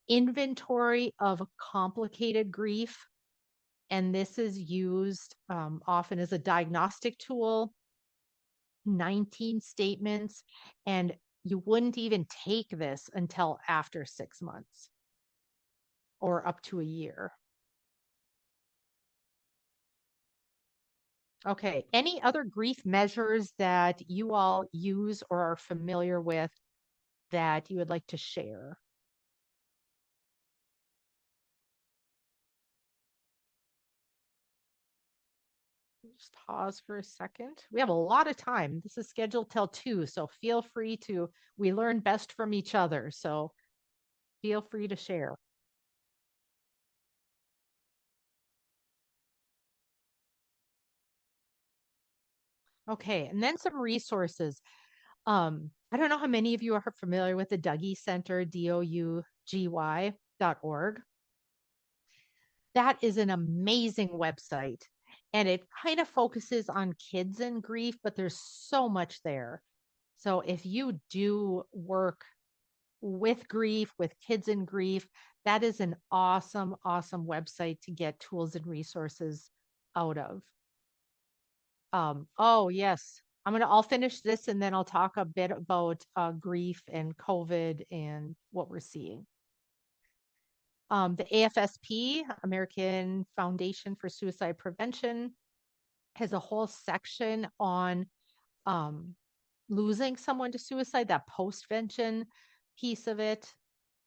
inventory of complicated grief. And this is used often as a diagnostic tool, 19 statements. And you wouldn't even take this until after 6 months or up to a year. Okay, any other grief measures that you all use or are familiar with that you would like to share? just pause for a second. We have a lot of time. This is scheduled till 2, so feel free to, we learn best from each other. So feel free to share. Okay, and then some resources. I don't know how many of you are familiar with the Dougy Center, DOUGY.org. That is an amazing website. And it kind of focuses on kids and grief, but there's so much there. So if you do work with grief, with kids in grief, that is an awesome, awesome website to get tools and resources out of. Oh, yes. I'll finish this and then I'll talk a bit about grief and COVID and what we're seeing. The AFSP, American Foundation for Suicide Prevention, has a whole section on um, losing someone to suicide, that postvention piece of it.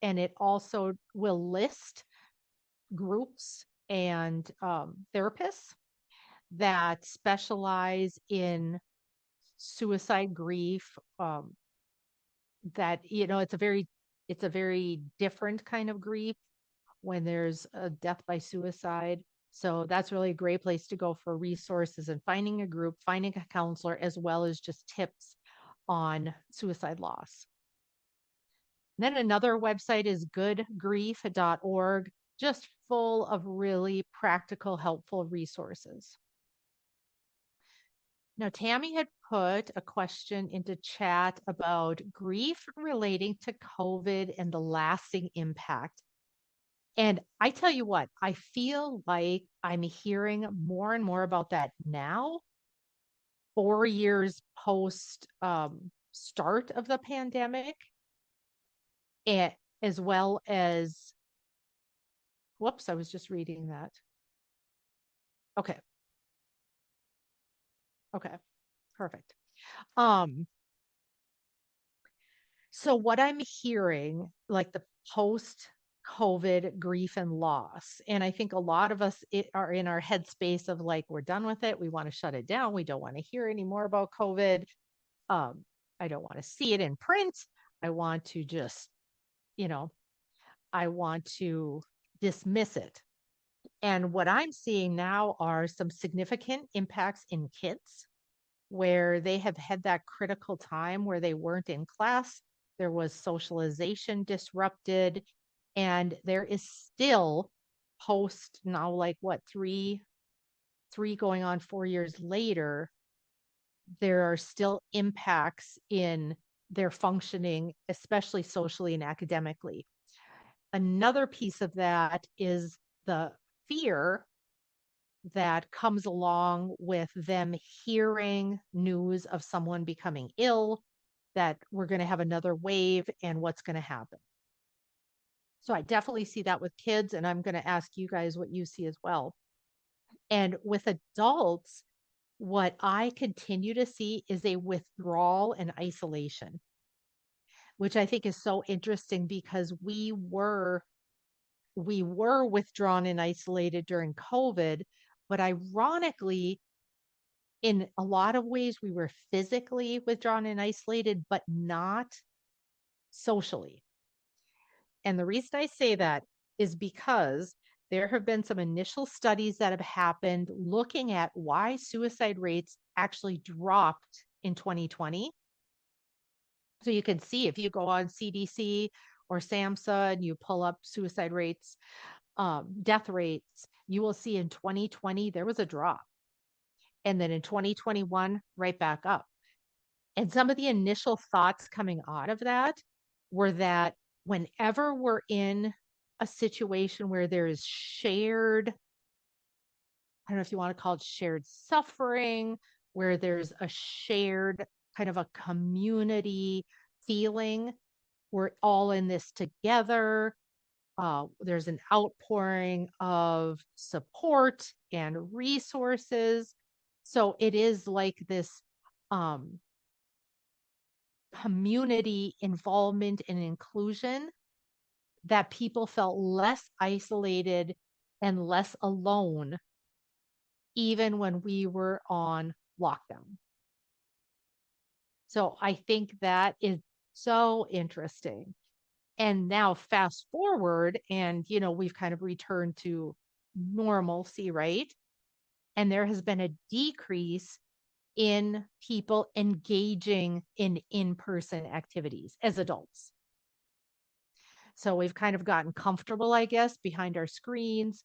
And it also will list groups and therapists that specialize in suicide grief. That it's a very different kind of grief when there's a death by suicide. So that's really a great place to go for resources and finding a group, finding a counselor, as well as just tips on suicide loss. Then another website is goodgrief.org, just full of really practical, helpful resources. Now, Tammy had put a question into chat about grief relating to COVID and the lasting impact. And I tell you what, I feel like I'm hearing more and more about that now, 4 years post start of the pandemic, and as well as, whoops, I was just reading that. Okay. Okay. Perfect. Um, so what I'm hearing, like the post COVID grief and loss, and I think a lot of us are in our headspace of like, we're done with it. We want to shut it down. We don't want to hear any more about COVID. Um, I don't want to see it in print. I want to just, you know, I want to dismiss it. And what I'm seeing now are some significant impacts in kids where they have had that critical time where they weren't in class. There was socialization disrupted, and there is still post now, like what, three going on 4 years later, there are still impacts in their functioning, especially socially and academically. Another piece of that is the fear that comes along with them hearing news of someone becoming ill, that we're going to have another wave and what's going to happen. So I definitely see that with kids, and I'm going to ask you guys what you see as well. And with adults, what I continue to see is a withdrawal and isolation, which I think is so interesting because we were withdrawn and isolated during COVID, but ironically, in a lot of ways, we were physically withdrawn and isolated, but not socially. And the reason I say that is because there have been some initial studies that have happened looking at why suicide rates actually dropped in 2020. So you can see if you go on CDC or SAMHSA and you pull up suicide rates, death rates, you will see in 2020 there was a drop. And then in 2021, right back up. And some of the initial thoughts coming out of that were that whenever we're in a situation where there is shared, I don't know if you want to call it shared suffering, where there's a shared kind of a community feeling, we're all in this together. There's an outpouring of support and resources. So it is like this community involvement and inclusion that people felt less isolated and less alone even when we were on lockdown. So I think that is so interesting. And now fast forward and we've kind of returned to normalcy, right? And there has been a decrease in people engaging in in-person activities as adults. So we've kind of gotten comfortable, I guess, behind our screens,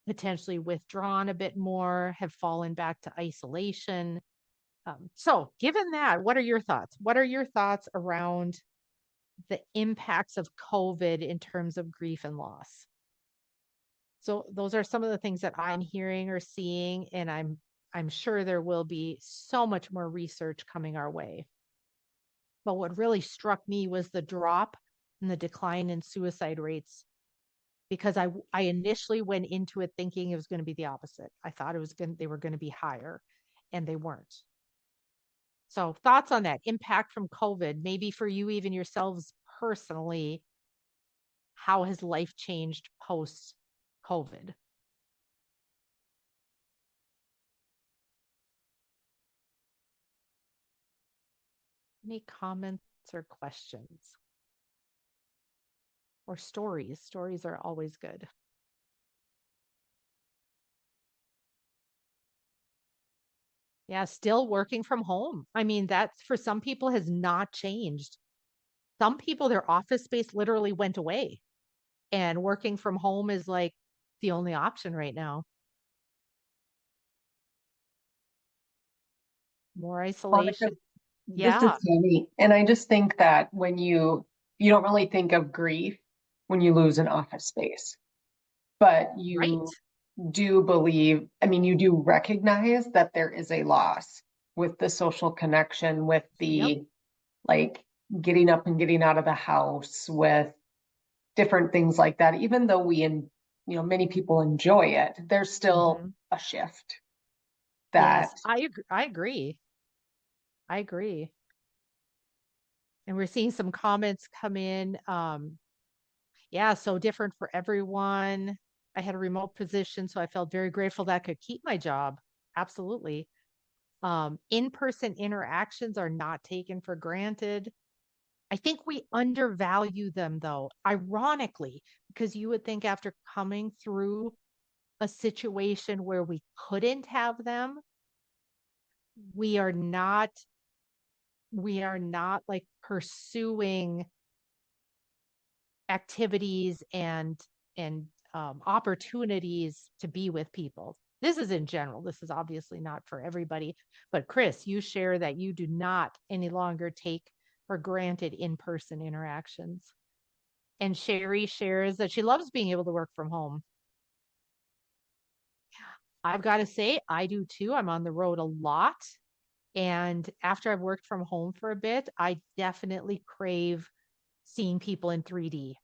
potentially withdrawn a bit more, have fallen back to isolation. So given that, what are your thoughts? What are your thoughts around the impacts of COVID in terms of grief and loss? So those are some of the things that I'm hearing or seeing, and I'm sure there will be so much more research coming our way. But what really struck me was the drop and the decline in suicide rates, because I initially went into it thinking it was going to be the opposite. I thought they were going to be higher, and they weren't. So thoughts on that impact from COVID, maybe for you, even yourselves personally, how has life changed post COVID? Any comments or questions or stories? Stories are always good. Yeah, still working from home. I mean, that's for some people has not changed. Some people, their office space literally went away, and working from home is like the only option right now. More Monica, isolation. this is Yeah, Tammy, and I just think that when you don't really think of grief when you lose an office space, but right. you do believe, I mean, you do recognize that there is a loss with the social connection, with Yep. the like getting up and getting out of the house, with different things like that. Even though many people enjoy it, there's still Hmm. a shift Yes, that I agree. I agree. And we're seeing some comments come in. Yeah, so different for everyone. I had a remote position, so I felt very grateful that I could keep my job. Absolutely. In-person interactions are not taken for granted. I think we undervalue them though, ironically, because you would think after coming through a situation where we couldn't have them, we are not like pursuing activities and opportunities to be with people. This is in general. This is obviously not for everybody. But Chris, you share that you do not any longer take for granted in-person interactions. And Sherry shares that she loves being able to work from home. I've got to say, I do too. I'm on the road a lot. And after I've worked from home for a bit, I definitely crave seeing people in 3D.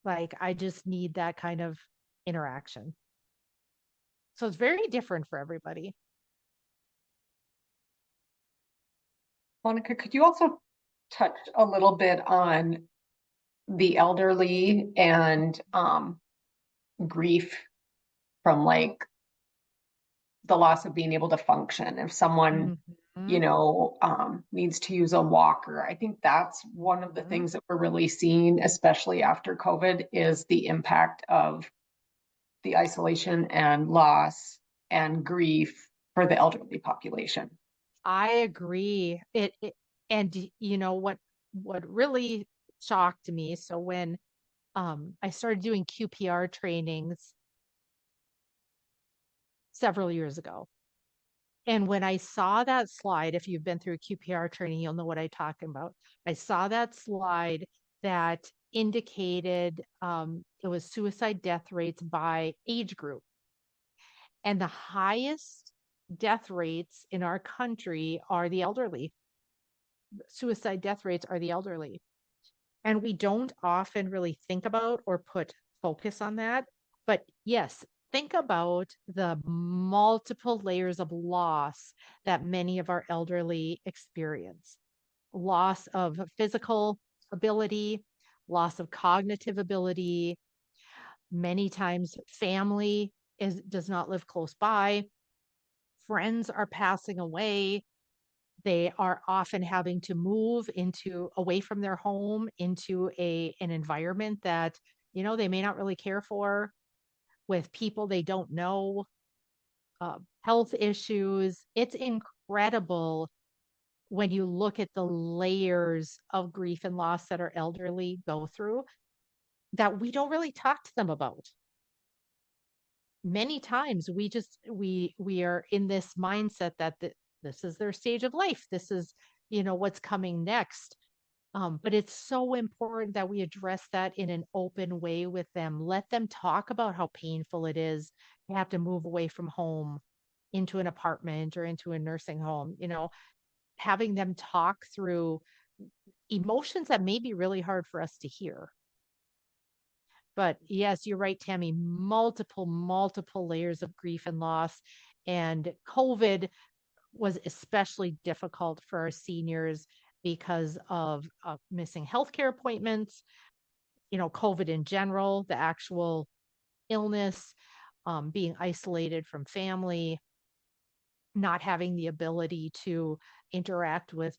Like I just need that kind of interaction. So it's very different for everybody. Monica, could you also touch a little bit on the elderly and grief from like the loss of being able to function? If someone, Mhm, needs to use a walker, I think that's one of the mhm. things that we're really seeing, especially after COVID, is the impact of the isolation and loss and grief for the elderly population. I agree. And you know what really shocked me. So when I started doing QPR trainings several years ago, and when I saw that slide, if you've been through a QPR training, you'll know what I'm talking about. I saw that slide that indicated it was suicide death rates by age group. And the highest death rates in our country are the elderly. Suicide death rates are the elderly. And we don't often really think about or put focus on that. But yes, think about the multiple layers of loss that many of our elderly experience: loss of physical ability, loss of cognitive ability, many times family does not live close by. Friends are passing away. They are often having to move into away from their home into an environment that, they may not really care for, with people they don't know, health issues. It's incredible when you look at the layers of grief and loss that our elderly go through that we don't really talk to them about. Many times we are in this mindset that this is their stage of life. This is, what's coming next. But it's so important that we address that in an open way with them. Let them talk about how painful it is to have to move away from home into an apartment or into a nursing home, having them talk through emotions that may be really hard for us to hear. But yes, you're right, Tammy, multiple layers of grief and loss. And COVID was especially difficult for our seniors because of missing healthcare appointments, COVID in general, the actual illness, being isolated from family, not having the ability to interact with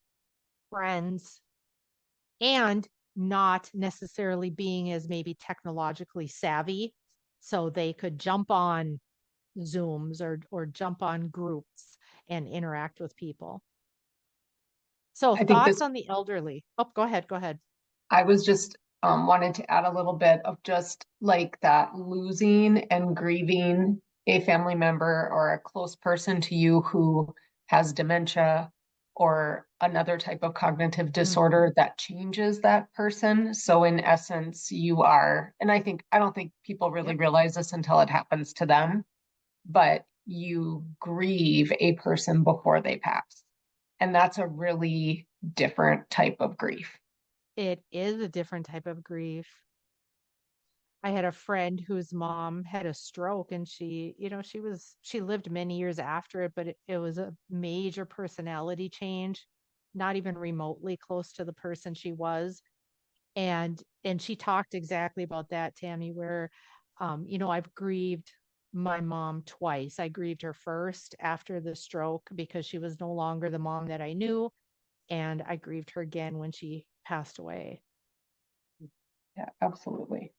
friends, and not necessarily being as maybe technologically savvy. So they could jump on Zooms or jump on groups and interact with people. So I think thoughts this on the elderly? Oh, go ahead. Go ahead. I was just wanted to add a little bit of just like that losing and grieving a family member or a close person to you who has dementia or another type of cognitive disorder that changes that person. So in essence, you are, and I don't think people really Yep. realize this until it happens to them, but you grieve a person before they pass. And that's a really different type of grief. It is a different type of grief. I had a friend whose mom had a stroke, and she lived many years after it, but it was a major personality change, not even remotely close to the person she was. And she talked exactly about that, Tammy, where I've grieved my mom twice. I grieved her first after the stroke because she was no longer the mom that I knew, and I grieved her again when she passed away. Yeah, absolutely.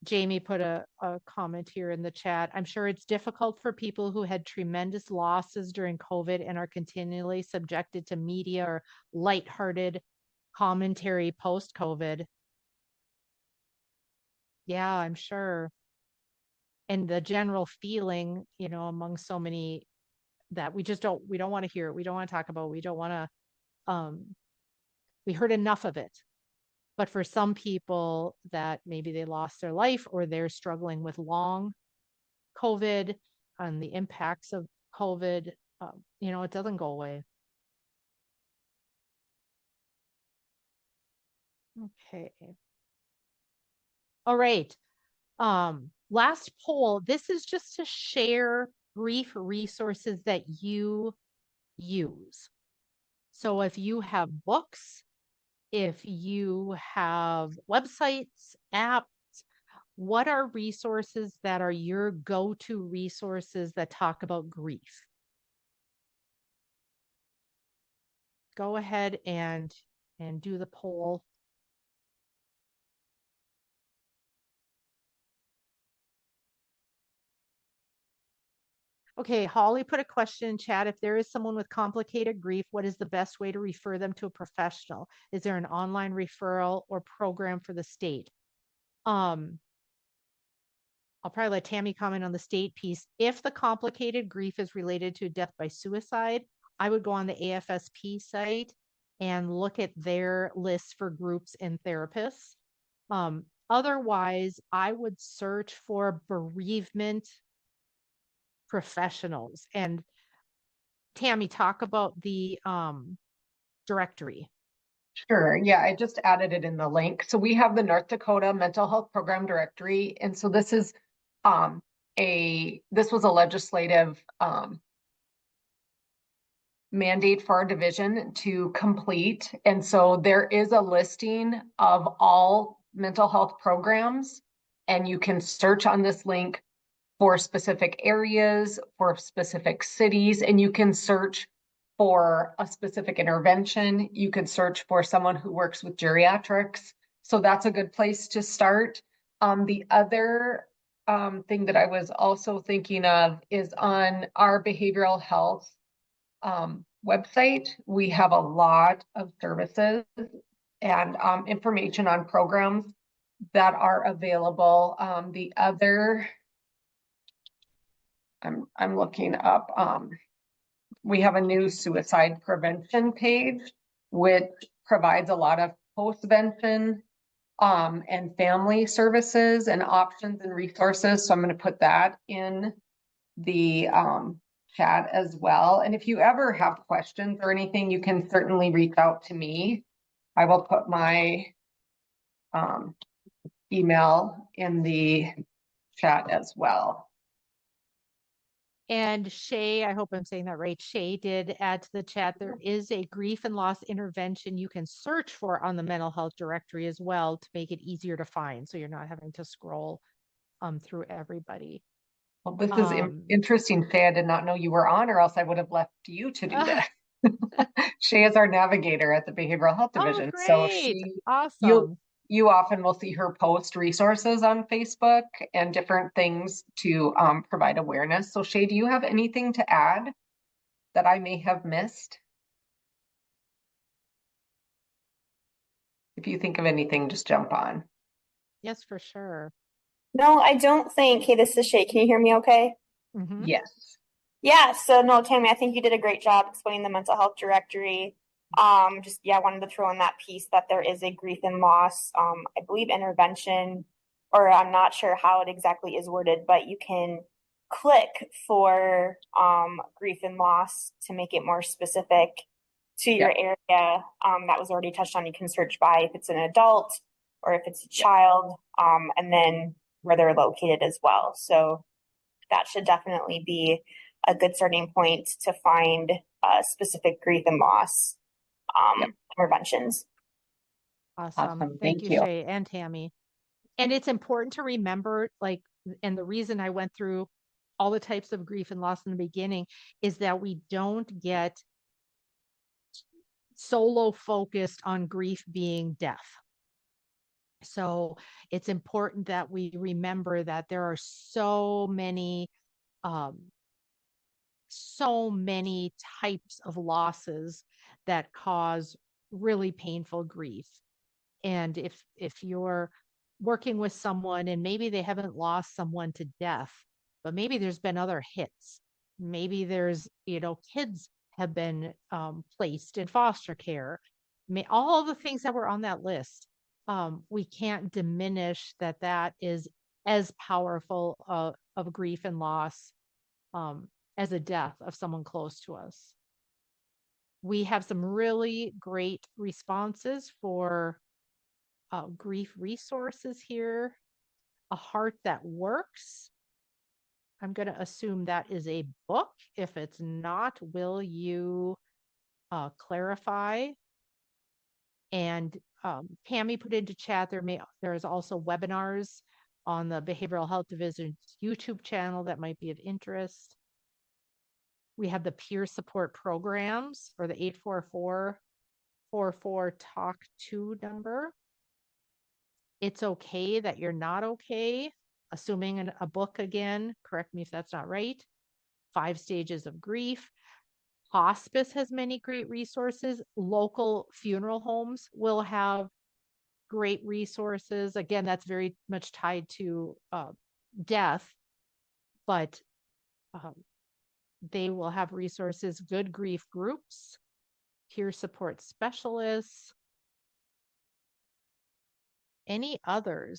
Jamie put a comment here in the chat. I'm sure it's difficult for people who had tremendous losses during COVID and are continually subjected to media or lighthearted commentary post COVID. Yeah, I'm sure. And the general feeling, among so many, that we don't want to hear it. We don't want to talk about it. We don't want we heard enough of it. But for some people that maybe they lost their life or they're struggling with long COVID and the impacts of COVID, it doesn't go away. Okay. All right. Last poll. This is just to share brief resources that you use. So if you have books, if you have websites, apps, what are resources that are your go-to resources that talk about grief? Go ahead and do the poll. Okay, Holly put a question in chat. If there is someone with complicated grief, what is the best way to refer them to a professional? Is there an online referral or program for the state? I'll probably let Tammy comment on the state piece. If the complicated grief is related to death by suicide, I would go on the AFSP site and look at their list for groups and therapists. Otherwise, I would search for bereavement professionals. And Tammy, talk about the directory. Sure. Yeah, I just added it in the link. So we have the North Dakota Mental Health Program Directory. And so this is this was a legislative mandate for our division to complete. And so there is a listing of all mental health programs, and you can search on this link for specific areas, for specific cities, and you can search for a specific intervention. You can search for someone who works with geriatrics. So that's a good place to start. The other thing that I was also thinking of is on our behavioral health website. We have a lot of services and information on programs that are available. The other, I'm looking up, we have a new suicide prevention page, which provides a lot of postvention and family services and options and resources. So I'm going to put that in the chat as well. And if you ever have questions or anything, you can certainly reach out to me. I will put my email in the chat as well. And Shay, I hope I'm saying that right. Shay did add to the chat, there is a grief and loss intervention you can search for on the mental health directory as well to make it easier to find. So you're not having to scroll through everybody. Well, this is interesting, Shay. I did not know you were on, or else I would have left you to do this. Shay is our navigator at the Behavioral Health Division. Oh, So great. Awesome. you often will see her post resources on Facebook and different things to provide awareness. So Shay, do you have anything to add that I may have missed? If you think of anything, just jump on. Yes, for sure. No, I don't think. Hey, this is Shay. Can you hear me okay? Mm-hmm. Yes. Yeah, so no, Tammy, I think you did a great job explaining the mental health directory. Just yeah, wanted to throw in that piece that there is a grief and loss, I believe intervention, or I'm not sure how it exactly is worded, but you can click for grief and loss to make it more specific to your area. That was already touched on. You can search by if it's an adult or if it's a child, and then where they're located as well. So that should definitely be a good starting point to find specific grief and loss interventions. Awesome. Thank you, Shay and Tammy. And it's important to remember, like, and the reason I went through all the types of grief and loss in the beginning is that we don't get solo focused on grief being death. So it's important that we remember that there are so many types of losses that cause really painful grief. And if you're working with someone and maybe they haven't lost someone to death, but maybe there's been other hits. Maybe there's, kids have been placed in foster care. All the things that were on that list, we can't diminish that is as powerful of grief and loss as a death of someone close to us. We have some really great responses for grief resources here. A Heart That Works. I'm going to assume that is a book. If it's not, will you clarify? And Tammy put into chat, there is also webinars on the Behavioral Health Division's YouTube channel that might be of interest. We have the peer support programs for the 844-44 Talk 2 number. It's okay that you're not okay. Assuming a book again, correct me if that's not right. 5 Stages of Grief. Hospice has many great resources. Local funeral homes will have great resources. Again, that's very much tied to death, but they will have resources, good grief groups, peer support specialists. Any other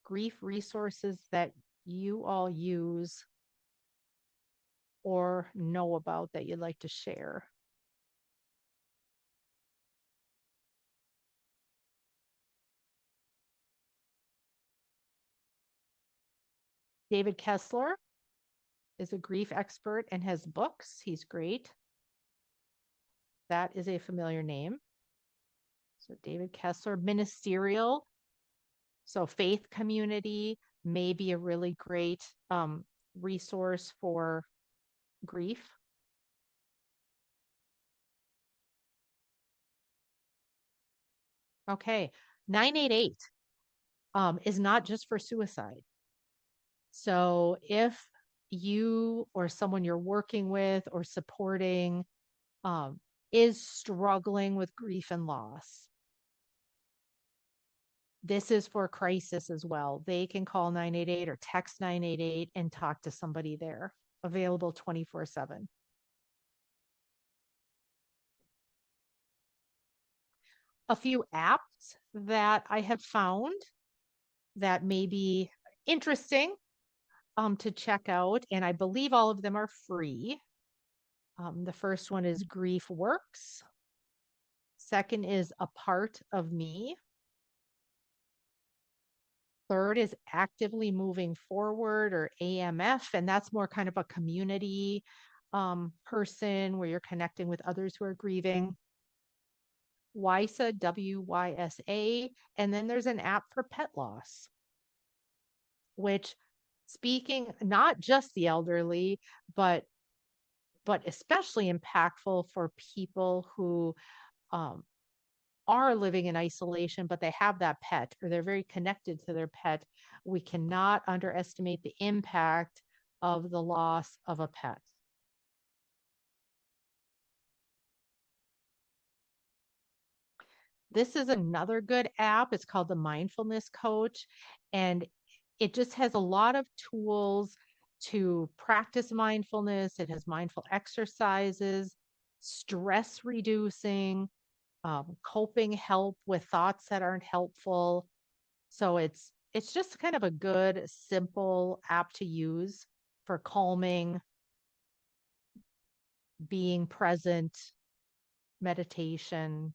grief resources that you all use or know about that you'd like to share? David Kessler is a grief expert and has books. He's great. That is a familiar name. So David Kessler. Ministerial. So faith community. may be a really great resource for grief. Okay, 988 is not just for suicide. So if you or someone you're working with or supporting um, is struggling with grief and loss, this is for crisis as well. They can call 988 or text 988 and talk to somebody there, available 24/7. A few apps that I have found that may be interesting to check out, and I believe all of them are free. The first one is Grief Works. Second is A Part of Me. Third is Actively Moving Forward, or AMF, and that's more kind of a community person where you're connecting with others who are grieving. WYSA, WYSA, and then there's an app for pet loss, which, speaking not just the elderly, but especially impactful for people who are living in isolation, but they have that pet or they're very connected to their pet. We cannot underestimate the impact of the loss of a pet. This is another good app. It's called the Mindfulness Coach, and it just has a lot of tools to practice mindfulness. It has mindful exercises, stress reducing, coping help with thoughts that aren't helpful. So it's just kind of a good, simple app to use for calming, being present, meditation.